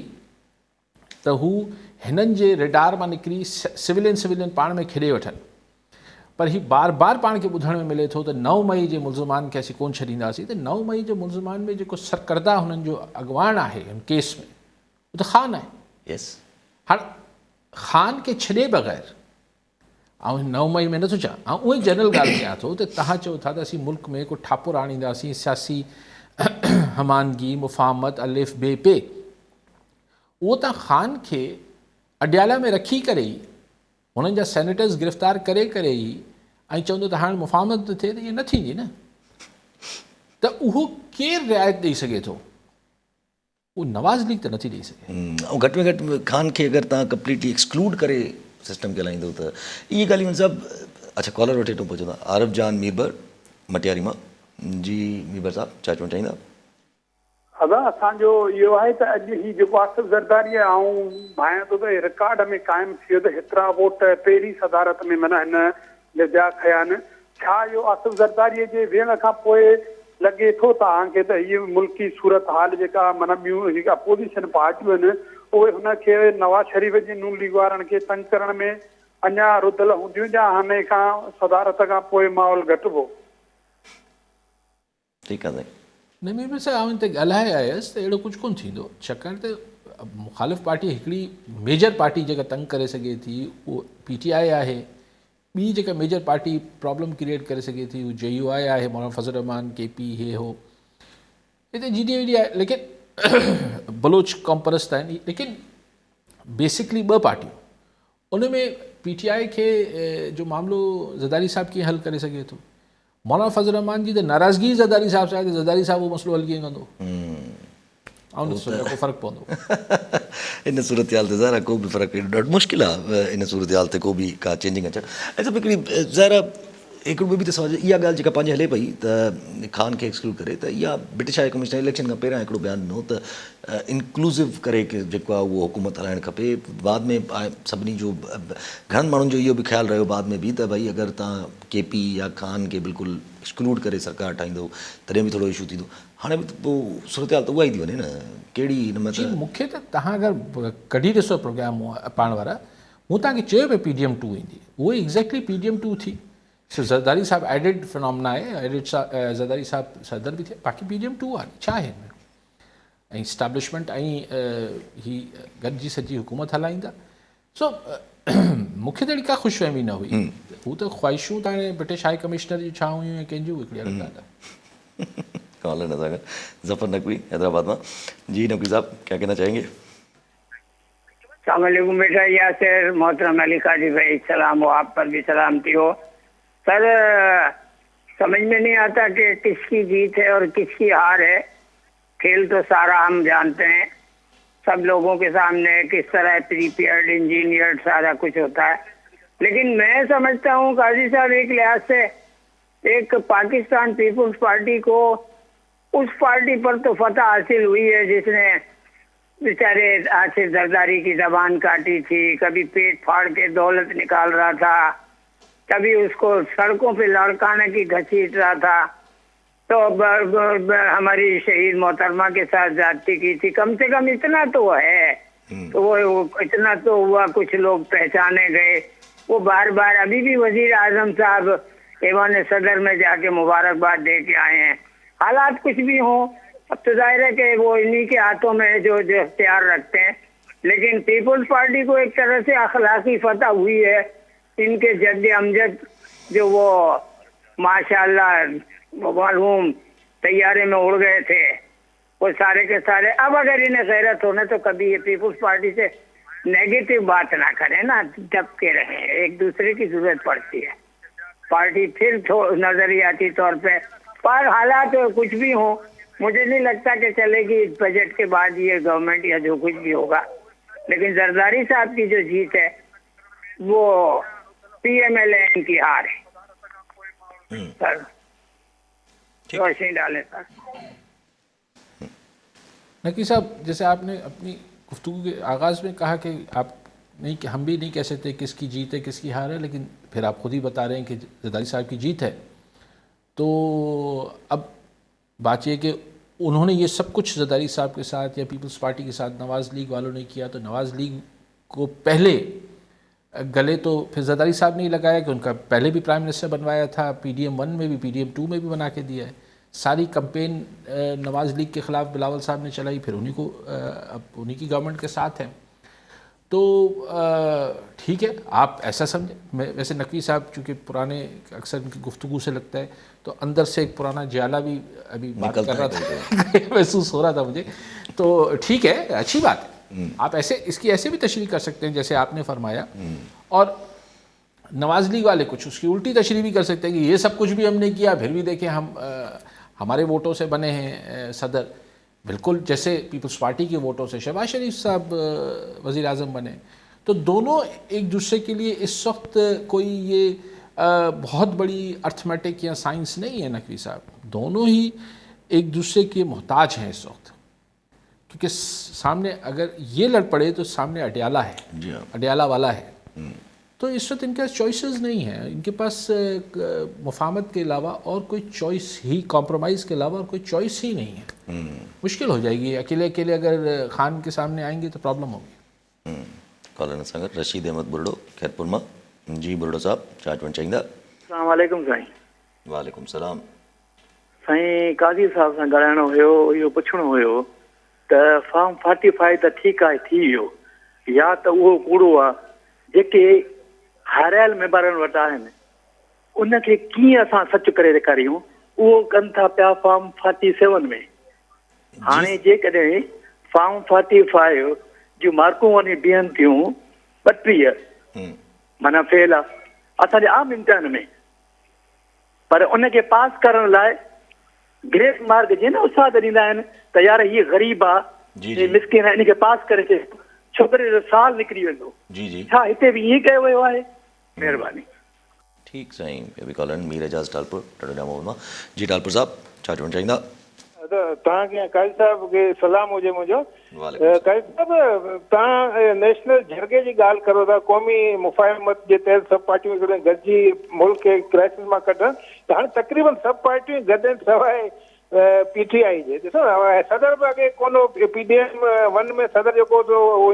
S2: त हू हिननि जे रेडार मां निकिरी सिविलियन पाण में खेॾे वठनि, पर ही बार बार पाण खे ॿुधण में मिले थो त 9 मई जे मुल्ज़िमान खे असीं कोन छॾींदासीं, त 9 मई जे मुल्ज़िमान में जेको सरकर्दा हुननि जो अॻवान आहे हुन केस में उहो त ख़ान आहे।
S1: यस,
S2: हाणे ख़ान खे छॾे बग़ैर ऐं 9 मई में नथो चवां, ऐं उहे जनरल ॻाल्हि कयां थो त तव्हां चओ था त असीं मुल्क में को ठापुर आणींदासीं, सियासी हमानगी, मुफ़ाहमत, अलिफ बे पे, उहो तव्हां ख़ान खे अडियाला में रखी करे ई हुननि जा सेनेटर्स गिरफ़्तार करे करे ई ऐं चवंदो त हाणे मुफ़ाहमत थिए, त इहा न थींदी न। त उहो केरु रिआयत ॾेई सघे थो? उहो नवाज़ लीग त नथी ॾेई सघे।
S1: ऐं घटि में घटि ख़ान खे अगरि तव्हां कंप्लीटली एक्सक्लूड करे सिस्टम खे हलाईंदो त इहे ॻाल्हियूं सभु। अच्छा, कॉलर वठी वठूं पहुचंदा। आरिफ जान मीरबर मटियारी मां। जी मीरबर साहब, छा चवणु चाहींदा?
S4: दादा, असांजो इहो आहे त अॼु ही जेको आसिफ ज़रदारी ऐं भायां थो त रिकॉर्ड में क़ाइमु थियो त हेतिरा वोट पहिरीं सदारत में माना हिन लिजा खया आहिनि। छा इहो आसिफ ज़रदारीअ जे वेहण खां पोइ लॻे थो तव्हांखे त हीअ मुल्की सूरत हाल जेका माना ॿियूं जेका अपोज़िशन पार्टियूं आहिनि उहे हुनखे नवाज़ शरीफ़ जे नून लीग वारनि खे तंग करण में अञा रुधल हूंदियूं या हाणे खां सदारत खां पोइ माहौल घटिबो?
S1: ठीकु आहे साईं।
S2: न में बि साईं, हिते ॻाल्हाए आयसि त अहिड़ो कुझु कोन थींदो, छाकाणि त मुखालिफ़ पार्टी हिकिड़ी मेजर पार्टी जेका तंग करे सघे थी उहो PTI आहे, ॿी जेका मेजर पार्टी प्रॉब्लम क्रिएट करे सघे थी उहो JUI आहे, मौलाना फज़ल रहमान KP हे हो, हिते GDVD आहे, लेकिन बलोच कॉम्परस्त आहिनि। लेकिन बेसिकली ॿ पार्टियूं, उन में PTI खे जो मामिलो ज़रदारी साहिबु कीअं हल करे सघे थो? मौलाना फज़ल रहमान जी त नाराज़गी ज़रदारी साहिब सां आहे, त ज़रदारी साहिबु उहो मसइलो हल कीअं कंदो? ऐं को फ़र्क़ु पवंदो
S1: इन सूरत हाल ते ज़ाहिर को बि फ़र्क़ु ॾाढो मुश्किल आहे इन सूरत हाल ते को बि का चेंजिंग अचणु। ऐं सभु हिकिड़ी ज़ाहिर हिकिड़ो ॿी बि त सवाल, इहा ॻाल्हि जेका पंहिंजे हले पई त ख़ान खे एक्सक्लूड करे, त इहा ब्रिटिश हाई कमीशन इलेक्शन खां पहिरियां हिकिड़ो बयानु ॾिनो त इंक्लूसिव करे जेको आहे उहो हुकूमत हलाइणु खपे। बाद में सभिनी जो घणनि माण्हुनि जो इहो बि ख़्यालु रहियो बाद में बि त भई अगरि तव्हां KP या ख़ान खे बिल्कुलु एक्सक्लूड करे सरकार ठाहींदो तॾहिं बि थोरो इशू थींदो। हाणे बि पोइ सूरत हाल त उहा ई थी वञे न, कहिड़ी हिन में
S2: जी। मूंखे त तव्हां अगरि कढी ॾिसो प्रोग्राम पाण वारा, मूं तव्हांखे चयो पियो PDM 2 ईंदी, उहो एग्ज़ैक्टली PDM 2 थी। ज़रदारी साहिबु एडिड फिनोमिना आहे, एडिड ज़रदारी साहिबु सदर बि थिए, बाक़ी PDM 2 आहे, छा आहे हिन में? ऐं इस्टेब्लिशमेंट ऐं ही गॾिजी सॼी हुकूमत हलाईंदा। सो मूंखे त अहिड़ी का ख़ुशफ़हमी न हुई, हू त ख़्वाहिशूं त हाणे ब्रिटिश हाई कमिश्नर जी छा हुयूं ऐं कंहिंजूं हिकिड़ी अलॻि ॻाल्हि आहे।
S1: कॉलर न था ज़फ़र नकवी हैदराबाद में। जी नकवी साहब, क्या कहना चाहेंगे?
S5: सलाम बेटा यासिर, मोहतरम अली काजी भाई सलाम हो, आप पर भी सलामती हो। सर, समझ में नहीं आता कि किसकी जीत है और किसकी हार है। खेल तो सारा हम जानते हैं, सब लोगों के सामने किस तरह प्रीपेयर्ड इंजीनियर्ड सारा कुछ होता है। लेकिन मैं समझता हूँ काजी साहब, एक लिहाज से एक पाकिस्तान पीपुल्स पार्टी को उस पार्टी पर तो फतह हासिल हुई है जिसने बेचारे आसिफ जरदारी की जबान काटी थी, कभी पेट फाड़ के दौलत निकाल रहा था, कभी उसको सड़कों पे लड़काने की घसीट रहा था, तो हमारी शहीद मोहतरमा के साथ ज्यादती की थी। कम से कम इतना तो है, तो वो इतना तो हुआ, कुछ लोग पहचाने गए। वो बार बार अभी भी वजीर आजम साहब ऐवान सदर में जाके मुबारकबाद दे के आए हैं। हालात कुछ भी हों, अब तो जाहिर है कि वो इन्हीं के हाथों में है जो इख्तियार रखते हैं। लेकिन पीपुल्स पार्टी को एक तरह से अखलाकी फतह हुई है। इनके जद्द अमजद जो वो माशाल्लाह मालूम तैयारे में उड़ गए थे, वो सारे के सारे अब अगर इन्हें गैरत होने तो कभी ये पीपुल्स पार्टी से नेगेटिव बात ना करें ना, दब के रहें। एक दूसरे की जरूरत पड़ती है, पार्टी फिर नजरियाती तौर पे, पर हालात कुछ भी हो, मुझे नहीं लगता कि चलेगी बजट के बाद ये गवर्नमेंट या जो कुछ भी होगा। लेकिन जरदारी साहब की जो जीत है वो PMLN की हार है सर, रोशनी डालें सर।
S2: नकी साहब, जैसे आपने अपनी गुफ्तगू के आगाज़ में कहा कि आप नहीं, कि हम भी नहीं कह सकते किसकी जीत है किसकी हार है, लेकिन फिर आप खुद ही बता रहे हैं कि जरदारी साहब की जीत है। तो अब बात यह कि उन्होंने ये सब कुछ जरदारी साहब के साथ या पीपल्स पार्टी के साथ नवाज़ लीग वालों ने किया, तो नवाज़ लीग को पहले गले तो फिर जरदारी साहब ने ही लगाया कि उनका पहले भी प्राइम मिनिस्टर बनवाया था, PDM 1 में भी, PDM 2 में भी बना के दिया है। सारी कंपेन नवाज़ लीग के ख़िलाफ़ बिलावल साहब ने चलाई, फिर उन्हीं को अब उन्हीं की गवर्नमेंट के साथ हैं। तो ठीक है, आप ऐसा समझें। मैं वैसे नकवी साहब चूँकि पुराने, अक्सर उनकी गुफ्तगू से लगता है तो अंदर से एक पुराना ज्याला भी अभी बात कर रहा था महसूस हो रहा था मुझे। तो ठीक है, अच्छी बात है। आप ऐसे इसकी ऐसे भी तशरीह कर सकते हैं जैसे आपने फरमाया, और नवाज लीग वाले कुछ उसकी उल्टी तशरीह भी कर सकते हैं कि ये सब कुछ भी हमने किया, फिर भी देखें हम हमारे वोटों से बने हैं सदर, बिल्कुल जैसे पीपल्स पार्टी के वोटों से शहबाज शरीफ साहब वज़ीर आज़म बने। तो दोनों एक दूसरे के लिए इस वक्त कोई ये बहुत बड़ी अर्थमेटिक या साइंस नहीं है नकवी साहब, दोनों ही एक दूसरे के मोहताज हैं इस वक्त, क्योंकि सामने अगर ये लड़ पड़े तो सामने अडयाला है, अडयाला वाला है। तो इस वक्त इनके पास चॉइसेस नहीं है, इनके पास मुफाहमत के अलावा और कोई चॉइस ही, कॉम्प्रोमाइज़ के अलावा और कोई चॉइस ही नहीं है। मुश्किल हो जाएगी, अकेले अकेले अगर खान के सामने आएंगे तो प्रॉब्लम होगी।
S1: कॉलर संगत रशीद अहमद बुरडो खैरपुर मां। जी बुरडो साहब, छा चवणु चाहींदा?
S6: अस्सलाम वालेकुम साईं।
S1: वालेकुम सलाम।
S6: साईं, काज़ी साहब सां ॻाल्हाइणो हुयो, इहो पुछणो हुयो त फॉर्म 45 त ठीकु आहे, थी वियो, या त उहो कूड़ो आहे जेके हारियल मेंबरनि वटि आहिनि उनखे कीअं असां सच करे ॾेखारियूं, उहो कनि था पिया फॉर्म 47 में। हाणे जेकॾहिं फॉर्म 45 जूं मार्कूं वञी बीहनि थियूं 32 माना फेल आहे असांजे आम इम्तिहान में, पर उनखे पास करण लाइ ग्रेस मार्क जीअं न उस्ताद ॾींदा आहिनि त यार हीअ ग़रीब आहे, मिसकिन आहे, इनखे पास करे छॾ, छोकिरे जो साल निकिरी वेंदो। छा हिते बि ईअं कयो वियो आहे? महिरबानी।
S1: ठीकु साईं। ॿियो बि कॉलर मीर एजाज़ टालपुर टडोजा मोहम्मद मां। जी टालपुर साहब, छा चवणु चाहींदा?
S7: तव्हांखे काज़ी साहब खे सलाम हुजे मुंहिंजो। काज़ी साहब, तव्हां नेशनल झरगे जी ॻाल्हि करो था, क़ौमी मुफ़ाहिमत जे तहत सभु पार्टियूं गॾिजी मुल्क खे क्राइसिस मां कढनि, त हाणे तक़रीबन सभु पार्टियूं गॾु सवाइ PTI जे। ॾिसो न, सदर बि अॻे कोन, PDM 1 में सदर जेको हो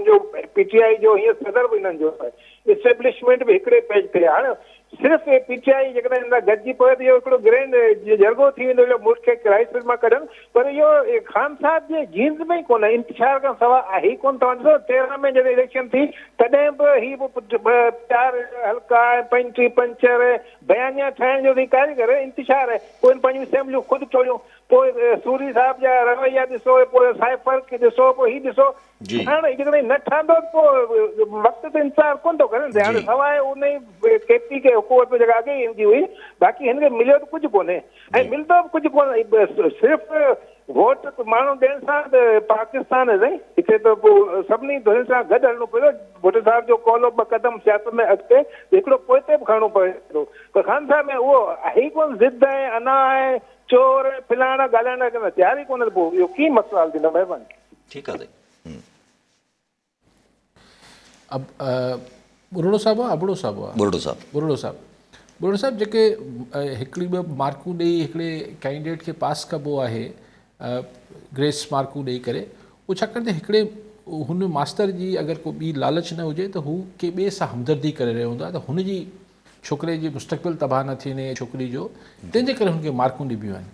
S7: PTI जो, हीअं सदर बि हिननि जो आहे, इस्टेब्लिशमेंट बि हिकिड़े पेज ते। हाणे सिर्फ़ु PTI जेकॾहिं हिन गॾिजी पए त इहो हिकिड़ो ग्रैंड जरगो थी वेंदो मुल्क खे क्राइसिस मां कढनि, पर इहो ख़ान साहब जे जींस में ई कोन, इंतिशार खां सवाइ आहे ई कोन। तव्हां ॾिसो 13 में जॾहिं इलेक्शन थी तॾहिं बि ही 4 हल्का 35 पंचर बयानिया ठाहिण जो बि कारीगर इंतिशार आहे। पोइ पंहिंजियूं असेंबलियूं ख़ुदि छोड़ियूं, पोइ सूरी साहब जा रवैया ॾिसो, पोइ साइफर खे ॾिसो, पोइ ही ॾिसो। हाणे जेकॾहिं न ठहंदो पोइ वक़्त ते इंतज़ारु कोन थो करे। हाणे सवाइ उन KP खे हुकूमत में जेका अॻे ईंदी हुई, बाक़ी हिन खे मिलियो त कुझु कोन्हे ऐं मिलंदो बि कुझु कोन्हे। सिर्फ़ु वोट माण्हू ॾियण सां त पाकिस्तान साईं हिते त पोइ सभिनी धुरियुनि सां गॾु हलणो पियो। भुट्टो साहब जो कॉलो 2 क़दम सियासत में अॻिते हिकिड़ो पोइते बि खणणो पए थो, पर ख़ान साहब में उहो आहे ई कोन, ज़िद आहे, अना आहे, चोर फिलाणा ॻाल्हाइण लाइ तयार ई कोन, पोइ इहो कीअं मसइलो हल थींदो? महिरबानी।
S1: ठीकु आहे साईं।
S2: अब बुरड़ो साहब आहे, अबड़ो साहब आहे? बुरड़ो साहब जेके हिकिड़ी ॿ मार्कूं ॾेई हिकिड़े कैंडिडेट खे पास कबो आहे ग्रेस मार्कूं ॾेई करे, उहो छाकाणि त हिकिड़े हुन मास्टर जी अगरि को ॿी लालच न हुजे त हू के ॿिए सां हमदर्दी करे रहियो हूंदो आहे, त हुनजी छोकिरे जी मुस्तक़बिल तबाह न थियनि छोकिरी जो, तंहिंजे करे हुनखे मार्कूं ॾिबियूं आहिनि।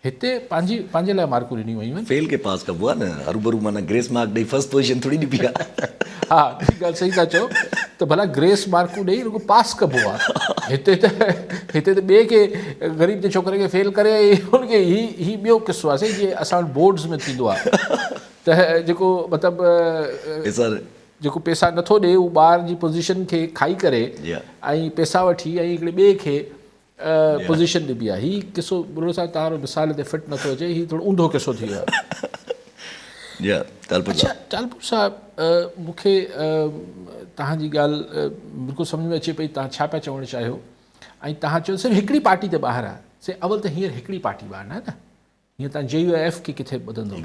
S2: हिते पंहिंजे लाइ मार्कूं ॾिनियूं वयूं आहिनि।
S1: फेल खे पास कबो आहे न, हरूभरू माना ग्रेस मार्क ॾेई फर्स्ट पोजीशन थोरी ॾिबी आहे।
S2: हा, ॻाल्हि सही था चओ, त भला ग्रेस मार्कूं ॾेई रुगो पास कबो आहे। हिते त ॿिए खे, ग़रीब जे छोकिरे खे फेल करे हुनखे ही ॿियो किसो आहे साईं, जीअं असां वटि बोर्ड्स में थींदो आहे त जेको मतिलबु जेको पैसा नथो ॾिए उहो ॿार जी पोज़ीशन खे खाई करे ऐं पैसा वठी ऐं हिकिड़े ॿिए खे पोज़ीशन ॾिबी आहे। हीउ किसो बुरो साहब तव्हां मिसाल ते फिट नथो अचे, हीउ थोरो ऊंधो किसो थी वियो आहे। अच्छा टालपुर साहब, मूंखे तव्हांजी ॻाल्हि बिल्कुलु सम्झ में अचे पई, तव्हां छा पिया चवणु चाहियो, ऐं तव्हां चयो सिर्फ़ु हिकिड़ी पार्टी ते ॿाहिरि आहे। से अवल त हींअर हिकिड़ी पार्टी ॿाहिरि न, हींअर तव्हां JUF खे किथे ॿुधंदो,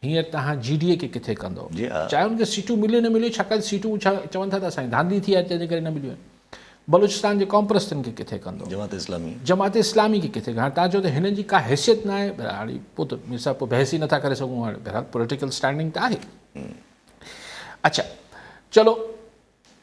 S2: हींअर तव्हां GDA खे किथे कंदो, चाहे हुनखे सीटूं मिलियूं न मिलियूं, छाकाणि सीटूं छा चवनि था त असांजी धांधली थी आहे तंहिंजे करे न मिलियूं आहिनि। बलूचिस्तान जे कॉम्प्रस्तनि खे किथे कंदो, जमात इस्लामी खे किथे। हाणे तव्हां चओ त हिननि जी का हैसियत न आहे, हाणे पोइ त मूं सां पोइ बहस ई नथा करे सघूं, हाणे बहरहाल पॉलिटिकल स्टैंडिंग त आहे। अच्छा चलो,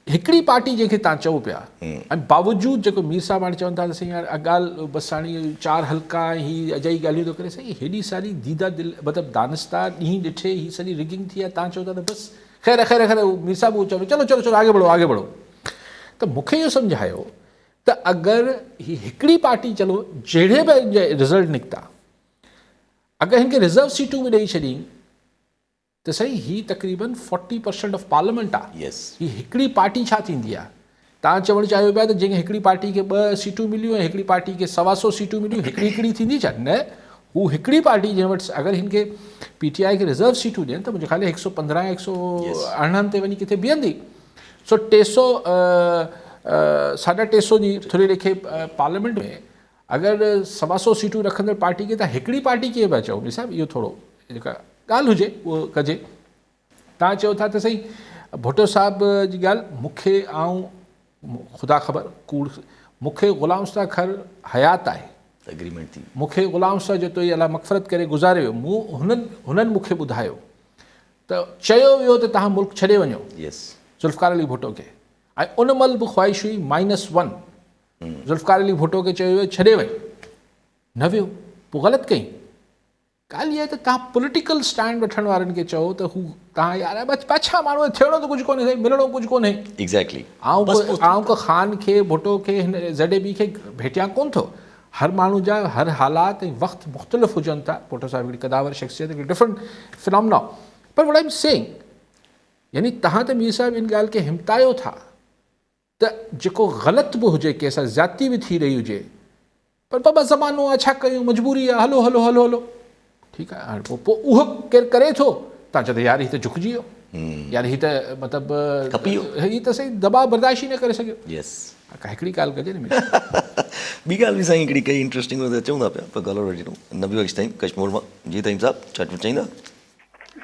S2: हिकिड़ी पार्टी जंहिंखे तव्हां चओ पिया ऐं बावजूदि जेको मीर साहब हाणे चवनि था त साईं यार ॻाल्हि बसि हाणे 4 हल्का ही अजाई ॻाल्हियूं थो करे साईं हेॾी सारी दीदा दिलि मतिलबु दानिस्तार ॾींहुं ॾिठे ही सॼी रिगिंग थी आहे तव्हां चओ था त बसि ख़ैर ख़ैर ख़ैर मीर साहब उहो चओ चलो चलो चलो आगे बढ़ो आगे बढ़ो त मूंखे इहो सम्झायो त अगरि ही हिकिड़ी पार्टी चलो जहिड़े बि रिज़ल्ट निकिता अगरि हिनखे रिज़र्व सीटूं बि ॾेई छॾी त सही ही तक़रीबन 40% ऑफ पार्लियामेंट आहे
S1: यस
S2: ही हिकिड़ी पार्टी छा थींदी आहे तव्हां चवणु चाहियो पिया त जंहिंखे हिकिड़ी पार्टी खे 2 सीटूं मिलियूं ऐं हिकिड़ी पार्टी खे 125 सीटूं मिलियूं हिकिड़ी थींदी छा न हू हिकिड़ी पार्टी जंहिं वटि अगरि हिनखे PTI खे रिज़र्व सीटूं ॾियनि त मुंहिंजे ख़्याल 115 118 ते वञी किथे बीहंदी सो 300 350 जी थोरी लेखे पार्लियामेंट में अगरि 125 सीटूं रखंदड़ पार्टी खे त हिकिड़ी पार्टी कीअं पिया चओ साहिबु इहो थोरो जेका ॻाल्हि हुजे उहो कजे तव्हां चओ था त सही भुट्टो साहिब जी ॻाल्हि मूंखे ख़ुदा ख़बर कूड़ मूंखे ग़ुलाम उस्ताद खैर हयात आहे
S1: एग्रीमेंट थी
S2: मूंखे ग़ुलाम उस्ताद जो तो ई अलाह मग़फ़रत करे गुज़ारे वियो हुननि मूंखे ॿुधायो त चयो वियो त तव्हां मुल्क छॾे वञो
S1: यस
S2: ज़ुल्फ़िकार अली भुट्टो खे ऐं उन महिल बि ख़्वाहिश हुई -1 ज़ुल्फ़िकार अली भुट्टो खे चयो वियो छॾे वञ न वियो पोइ ग़लति कई ॻाल्हि इहा आहे त तव्हां पॉलिटिकल स्टैंड वठण वारनि खे चओ त हू तव्हां यार पाछा माण्हू थियणो त कुझु कोन्हे साईं मिलणो कुझु कोन्हे
S1: एग्ज़ैक्टली
S2: आउं ख़ान खे भुट्टो खे हिन ZAB खे भेटिया कोन थो हर माण्हू जा हर हालात ऐं वक़्तु मुख़्तलिफ़ हुजनि था भुट्टो साहिब हिकिड़ी क़दावर शख़्सियत हिकिड़ी डिफरेंट फिनोमिना पर व्हाट आई एम सेइंग यानी तव्हां त मीर साहिब इन ॻाल्हि खे हिमतायो था त जेको ग़लति बि हुजे कंहिंसां ज़्यादती बि थी रही हुजे पर बाबा ज़मानो आहे छा कयूं मजबूरी आहे हलो हलो हलो हलो ठीकु आहे हाणे पोइ उहो केरु करे थो तव्हां चओ त यार हीअ त झुकिजी वियो यार हीअ त मतिलबु हीअ त साईं दबाव बर्दाश्त ई न करे सघियो
S1: यस
S2: हिकिड़ी ॻाल्हि कजे न
S1: ॿी ॻाल्हि बि साईं हिकिड़ी कई इंट्रस्टिंग चऊं था पिया पर ॻाल्हि वठी ॾियूं नबी बख़्श ताईं कश्मीर मां जी ताईं साहिबु छा चवंदा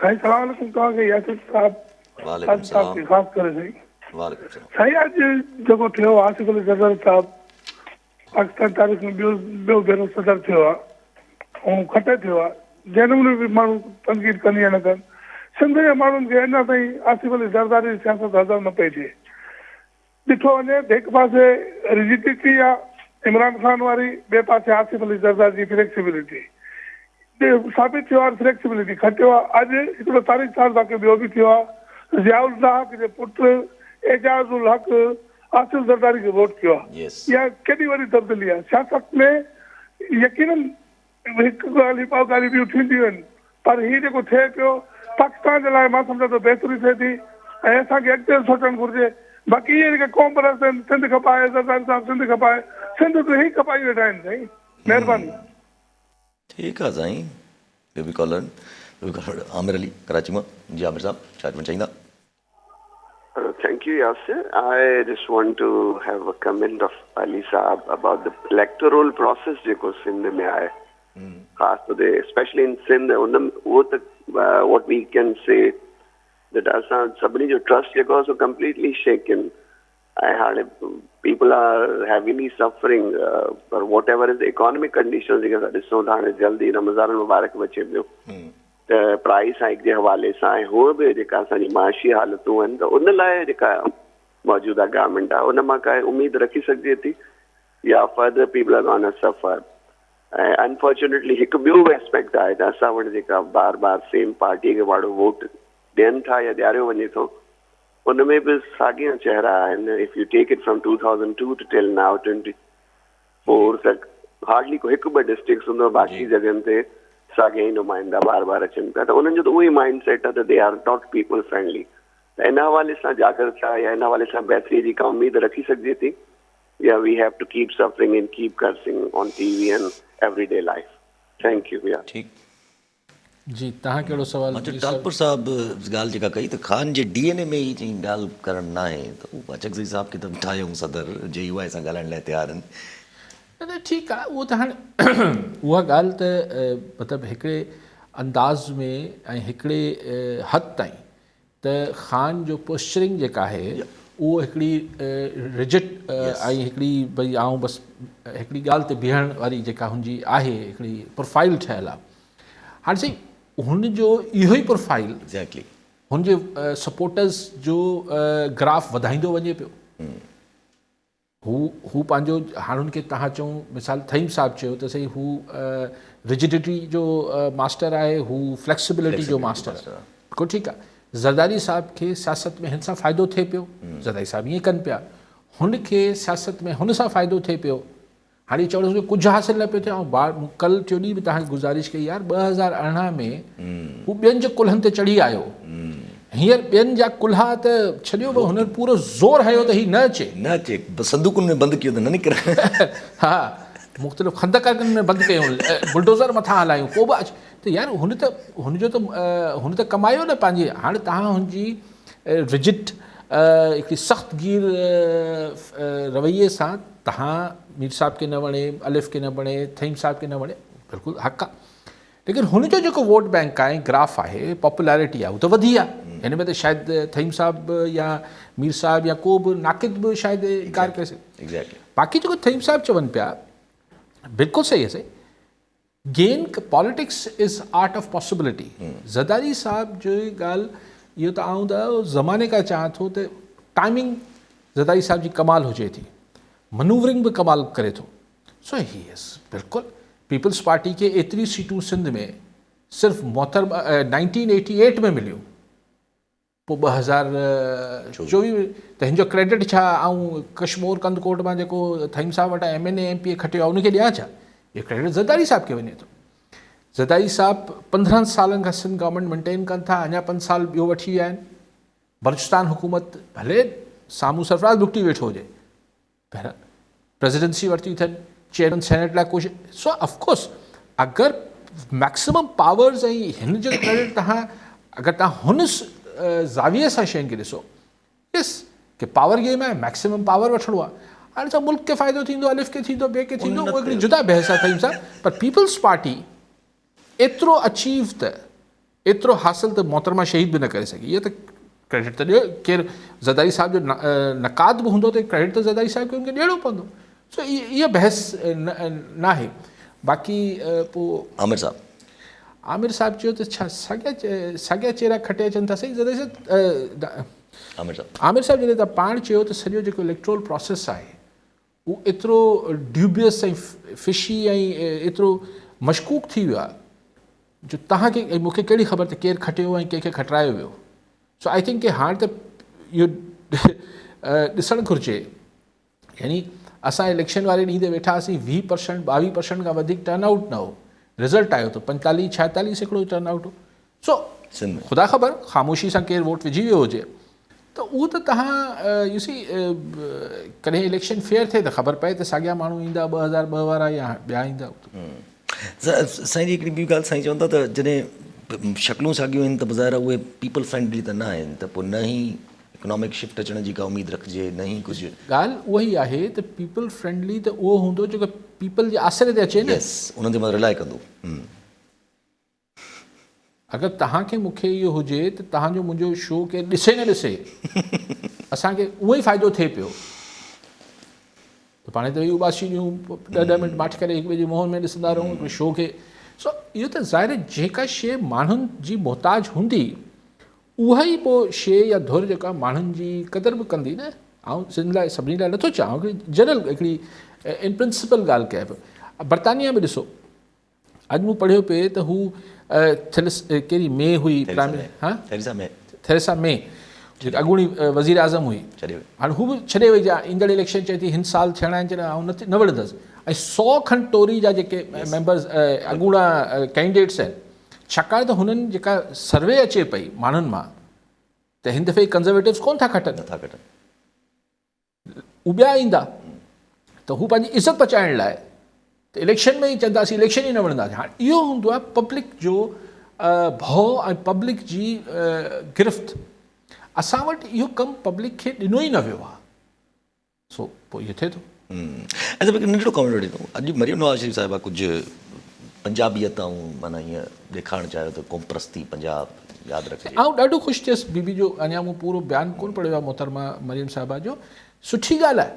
S4: साईं सलाम अलैकुम तव्हांखे यासिर साहिबु
S1: वालेकुम सलाम
S4: ख़ासि करे साईं
S1: वालेकुम सलाम
S4: साईं अॼु जेको थियो आसिफ अली ज़रदारी साहिबु पाकिस्तान तारीख़ में ॿियो भेरो सदर थियो आहे ऐं खटे थियो आहे जंहिं नमूने बि माण्हू तनक़ीद कंदी न कनि सिंध जे माण्हुनि खे अञा ताईं आसिफ अली ज़रदारी जी सियासत हज़म न पई थिए ॾिठो वञे त हिकु पासे रिजिडिटी आहे इमरान ख़ान वारी ॿिए पासे आसिफ अली ज़रदारी जी फ्लेक्सिबिलिटी साबित थियो आहे फ्लेक्सिबिलिटी खटियो आहे अॼु हिकिड़ो तारीख़ साल तव्हांखे ॿियो बि थियो आहे ज़ियाउल हक़ जे पुटु एजाज़ उल हक़ आसिफ ज़रदारी खे वोट कयो आहे इहा केॾी वॾी तब्दीली आहे सियासत में यकीनन हिकु ॻाल्हि ॿ ॻाल्हियूं ॿियूं थींदियूं आहिनि पर हीउ जेको थिए पियो पाकिस्तान जे लाइ मां सम्झां थो बहितरी थिए थी ऐं असांखे अॻिते सोचणु घुरिजे बाक़ी इहे जेके क़ौम परस्त आहिनि सिंध खपाए ज़रदारी साहिबु सिंध खपाए सिंध त ई खपाई वेठा आहिनि साईं महिरबानी
S1: ठीकु आहे साईं ॿियो बि कॉलर आमिर अली कराची मां जी आमिर साहिबु छा चवणु चाहींदा
S8: Thank you, Yasir. I just want to have a comment of Ali Saab about the electoral process जेको सिंध में आहे ख़ास तौर ते especially in Sindh उहो त what we can say that असां सभिनी जो ट्रस्ट जेको आहे सो completely shaken ऐं हाणे people are heavily suffering for whatever is the economic conditions जेके असां ॾिसूं था हाणे जल्दी रमज़ान मुबारक बि अचे पियो त प्राइस हाइक जे हवाले सां ऐं हूअ बि जेका असांजी माशी हालतूं आहिनि त उन लाइ जेका मौजूदा गवर्नमेंट आहे उन मां का उमेद रखी सघिजे थी या फर्दर पीपल आर गोना सफर ऐं अनफॉर्चुनेटली हिकु ॿियो एस्पेक्ट आहे त असां वटि जेका बार बार सेम पार्टीअ खे वाड़ो वोट ॾियनि था या ॾियारियो वञे थो उन में बि साॻिया चेहरा आहिनि if you take it from 2002 to till now 24 तक हार्डली को हिकु ॿ डिस्ट्रिक्ट्स हूंदो बाक़ी जॻहनि ते साॻिया ई नुमाइंदा बार बार अचनि पिया त उन्हनि जो त उहो ई माइंड सेट आहे त they are not people friendly त इन हवाले सां जागृत आहे या इन हवाले सां बहितरी जी का उमेद रखी सघिजे थी या we have to keep suffering and keep cursing on TV and everyday life thank you भैया
S1: ठीकु
S2: जी तव्हां कहिड़ो सवाल
S1: टालपुर साहिबु ॻाल्हि जेका कई त ख़ान जे DNA में ई चई ॻाल्हि करणु न आहे त उहो पाचकज़ई साहिब खे त ठाहियूं सदर JUI सां ॻाल्हाइण लाइ तयारु आहिनि
S2: न ठीकु आहे उहो त हाणे उहा ॻाल्हि त मतिलबु हिकिड़े अंदाज़ में ऐं हिकिड़े हद ताईं त ख़ान जो पोस्चरिंग जेका आहे उहो हिकिड़ी रिजिट ऐं हिकिड़ी भई आऊं बसि हिकिड़ी ॻाल्हि ते बीहण वारी जेका हुनजी आहे हिकिड़ी प्रोफाइल ठहियलु आहे हाणे साईं हुनजो इहो ई प्रोफाइल
S1: एग्ज़ैक्टली
S2: हुनजे सपोर्टर्स जो ग्राफ वधाईंदो वञे पियो। हू पंहिंजो हाणे हुनखे तव्हां चऊं मिसाल थईम साहिबु चयो त सही हू रिजिडिटी जो मास्टर आहे, हू फ्लेक्सिबिलिटी जो मास्टर आहे, बिल्कुलु ठीकु आहे। ज़रदारी साहिब खे सियासत में हिन सां फ़ाइदो थिए पियो, ज़रदारी साहिबु ईअं कनि पिया, हुनखे सियासत में हुन सां फ़ाइदो थिए पियो। हाणे चवणो कुझु हासिलु न पियो थिए। ऐं कल्ह टियों ॾींहुं बि तव्हांखे गुज़ारिश कई यार 2018 में हू ॿियनि जे कुल्हनि ते चढ़ी आयो, हींअर ॿियनि जा कुल्हा त छॾियो बि हुन पूरो ज़ोर हयो त हीउ न अचे
S1: संदूकनि में बंदि कयो त न निकिरे।
S2: हा, मुख़्तलिफ़ खंदकनि में बंदि कयूं, बुलडोज़र मथां हलायूं, को बि अचे त यार हुन त कमायो न पंहिंजी। हाणे तव्हां हुनजी रिजिड हिकिड़ी सख़्तगीर रवैये सां तव्हां मीर साहिब खे न वणे, अलिफ़ खे न वणे, थईम साहिब खे न वणे, बिल्कुलु हक़ आहे। लेकिन हुनजो जेको वोट बैंक आहे, ग्राफ आहे, पॉपुलैरिटी आहे, उहो त वधी आहे। हिन में त शायदि थईम साहिबु या मीर साहिबु या को बि नाक़िद बि शायदि इनकार करे सघे। बाक़ी जेको थईम साहिबु चवनि पिया बिल्कुलु सही आहे। गेन politics is art of possibility. Zardari sahib जो ॻाल्हि इहो त आऊं त ज़माने खां चाहियां थो त टाइमिंग ज़रदारी साहिब जी कमाल हुजे थी, मनूवरिंग बि कमाल करे थो। सो ही इज़ बिल्कुलु पीपल्स पार्टी खे एतिरी सीटूं सिंध में सिर्फ़ु 1988 में मिलियूं, पोइ 2024 त हिन जो क्रेडिट छा? ऐं कश्मीर कंदकोट मां जेको थईम साहिब वटां MNA MP खटियो आहे उनखे ॾियां छा? इहो क्रेडिट ज़रदारी साहिब खे वञे थो। ज़रदारी साहिबु 15 सालनि खां सिंध गवर्नमेंट मेंटेन कनि था, अञा 5 साल ॿियो वठी विया आहिनि। बलूचिस्तान हुकूमत भले साम्हूं सरफराज़ भुगती वेठो हुजे, पहिरियों प्रेसिडेंसी वरिती अथनि, चेयरमैन सेनेट लाइ कोशिशि। सो ऑफकोर्स अगरि मैक्सिमम पावर्स ऐं हिन जो क्रेडिट अगरि तव्हां हुन ज़ाविये सां शयुनि खे ॾिसो, यस की पावर गेम आहे, मैक्सिमम पावर वठिणो आहे। हाणे छा मुल्क खे फ़ाइदो थींदो, अलिफ़ खे थींदो, ॿिए खे थींदो, उहो हिकिड़ी जुदा बहस आहे थईम सां। पर पीपल्स पार्टी एतिरो अचीव त एतिरो हासिल त मोहतरमा शहीद बि न करे सघी। इहो त क्रेडिट त ॾियो, केरु ज़रदारी साहिब जो नक़ाद बि हूंदो त क्रेडिट त ज़रदारी साहिब खे हुनखे ॾियणो पवंदो। सो इहा बहस न आहे। बाक़ी पोइ आमिर साहिबु चयो त छा साॻिया चेहरा खटे अचनि था। सही ज़रदारी साहिबु आमिर साहिबु जॾहिं तव्हां पाण चयो त सॼो जेको इलेक्ट्रोल प्रोसेस आहे उहो एतिरो ड्यूबियस ऐं फिशी ऐं एतिरो मशकूक थी वियो आहे जो तव्हांखे ऐं मूंखे कहिड़ी ख़बर त केरु खटियो ऐं कंहिंखे खटरायो वियो। सो आई थिंक की हाणे त इहो ॾिसणु घुरिजे। यानी असां इलेक्शन वारे ॾींहं ते वेठा हुआसीं, 20% 22% खां वधीक टर्नआउट न हो, रिज़ल्ट आयो त 45-46 टर्नआउट हो। सो ख़ुदा ख़बर ख़ामोशी सां केरु वोट विझी वियो हुजे त उहो त तव्हां यूसी कॾहिं इलेक्शन फेयर थिए त ख़बर पए त साॻिया माण्हू ईंदा 2002 वारा या ॿिया ईंदा।
S1: साईं जी हिकिड़ी ॿी ॻाल्हि साईं चवनि था त जॾहिं शक्लूं साॻियूं आहिनि त बज़ाहिर उहे पीपल फ्रेंडली त न आहिनि, त पोइ न ई इकोनॉमिक शिफ्ट अचण जी का उमेद रखिजे, न ई कुझु।
S2: ॻाल्हि उहा ई आहे त पीपल फ्रेंडली त उहो हूंदो जेको पीपल जे आसिरे ते अचे न,
S1: उन्हनि ते मां रिलाए कंदो।
S2: अगरि तव्हांखे मूंखे इहो हुजे त तव्हांजो मुंहिंजो शो केरु ॾिसे न ॾिसे असांखे उहो ई फ़ाइदो थिए पियो। त पाणे त वई उबासी ॾियूं, 10 मिंट माठि करे हिक ॿिए जे मुंहं में ॾिसंदा रहूं हिकिड़े शो खे। सो इहो त ज़ाहिर जेका शइ माण्हुनि जी मोहताज हूंदी उहा ई पोइ शइ या धुर जेका माण्हुनि जी क़दुरु बि कंदी न। ऐं सिंध लाइ सभिनी लाइ नथो चवां, हिकिड़ी जनरल हिकिड़ी इन प्रिंसिपल ॻाल्हि कया पियो। बर्तानिया में ॾिसो, अॼु मूं पढ़ियो पिए त हू कहिड़ी मे हुई, थेरेसा मे जेका अॻूणी वज़ीर आज़म हुई, हाणे हू बि छॾे वई। जा ईंदड़ इलेक्शन चए थी हिन साल थियणा आहिनि, चए आउं न विढ़ंदसि। ऐं 100 खनि टोरी जा जेके मेंबर्स अॻूणा कैंडिडेट्स आहिनि, छाकाणि त हुननि जेका सर्वे अचे पई माण्हुनि मां त हिन दफ़े कंज़र्वेटिव्स कोन था खटनि, नथा खटनि, ॿिया ईंदा त हू पंहिंजी इज़त बचाइण लाइ त इलेक्शन में ई चवंदासीं, इलेक्शन ई न वणंदासीं। हाणे इहो हूंदो आहे पब्लिक जो भउ ऐं पब्लिक जी गिरफ़्त। असां वटि इहो कमु पब्लिक खे ॾिनो ई न वियो आहे। सो पोइ इहो थिए थो।
S1: अच्छा, नंढिड़ो कमेंट ॾिनो अॼु मरियम नवाज़ शरीफ़ साहिबा कुझु पंजाबियत ऐं माना हीअं ॾेखारणु चाहियो त क़ौम परस्ती पंजाब यादि रखे।
S2: ऐं ॾाढो ख़ुशि थियसि बीबी जो। अञा मूं पूरो बयानु कोन पढ़ियो आहे मोहतरमा मरियम साहिबा जो। सुठी ॻाल्हि आहे,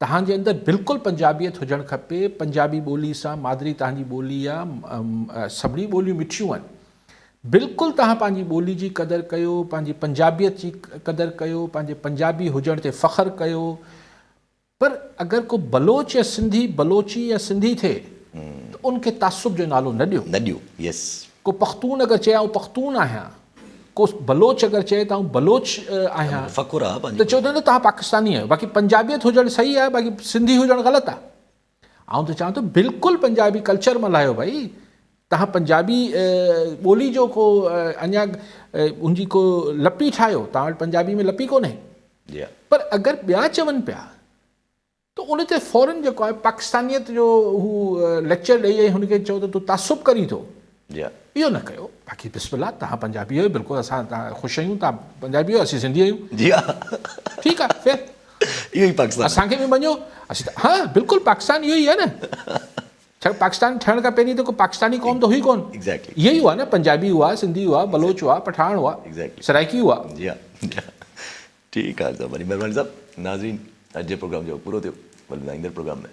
S2: तव्हांजे अंदरि बिल्कुलु पंजाबियत हुजणु खपे। पंजाबी ॿोली सां, मादरी तव्हांजी ॿोली आहे, सभिनी ॿोलियूं मिठियूं आहिनि। बिल्कुलु तव्हां पंहिंजी ॿोली जी क़दुरु कयो, पंहिंजी पंजाबियत जी क़दुरु कयो, पंहिंजे पंजाबी हुजण ते फ़ख़्रु कयो। पर अगरि को बलोच या सिंधी बलोची या सिंधी थिए त उनखे तासुब जो नालो न ॾियो।
S1: यस।
S2: को पख्तून अगरि चए आउं पख्तून आहियां, को बलोच अगरि चए त आउं बलोच आहियां,
S1: फ़ख़ुरु आहे
S2: त
S1: पंहिंजो।
S2: चओ त तव्हां पाकिस्तानी आहियो। बाक़ी पंजाबियत हुजणु सही आहे, बाक़ी सिंधी हुजणु ग़लति आहे। आउं त चवां थो बिल्कुलु पंजाबी कल्चर मल्हायो भाई। तव्हां पंजाबी ॿोली जो को अञा उनजी को लपी ठाहियो, तव्हां वटि पंजाबी में लपी कोन्हे। पर अगरि ॿिया चवनि पिया त उन ते फ़ौरन जेको आहे पाकिस्तानियत जो हू लेक्चर ॾेई ऐं हुनखे चओ त तूं तासुब करी थो, इहो न कयो। बाक़ी बिस्मिल्लाह, तव्हां पंजाबी आहियो, बिल्कुलु असां तव्हां ख़ुशि आहियूं, तव्हां पंजाबी आहियो, असीं सिंधी आहियूं।
S1: जी हा,
S2: ठीकु आहे, फिर
S1: इहो ई पाकिस्तान
S2: असांखे बि मञो। असीं हा बिल्कुलु पाकिस्तान इहो ई आहे न। छा पाकिस्तान ठहण खां पहिरीं त को पाकिस्तानी क़ौम त हुई कोन।
S1: एग्ज़ैक्टली
S2: इहो ई हुआ न, पंजाबी हुआ, सिंधी हुआ, बलोच हुआ, पठान हुआ, सराइकी हुआ।
S1: जी हा, ठीकु आहे। वॾी महिरबानी साहब। नाज़रीन, अॼु जे प्रोग्राम जो पूरो थियो। वरी ईंदड़ प्रोग्राम में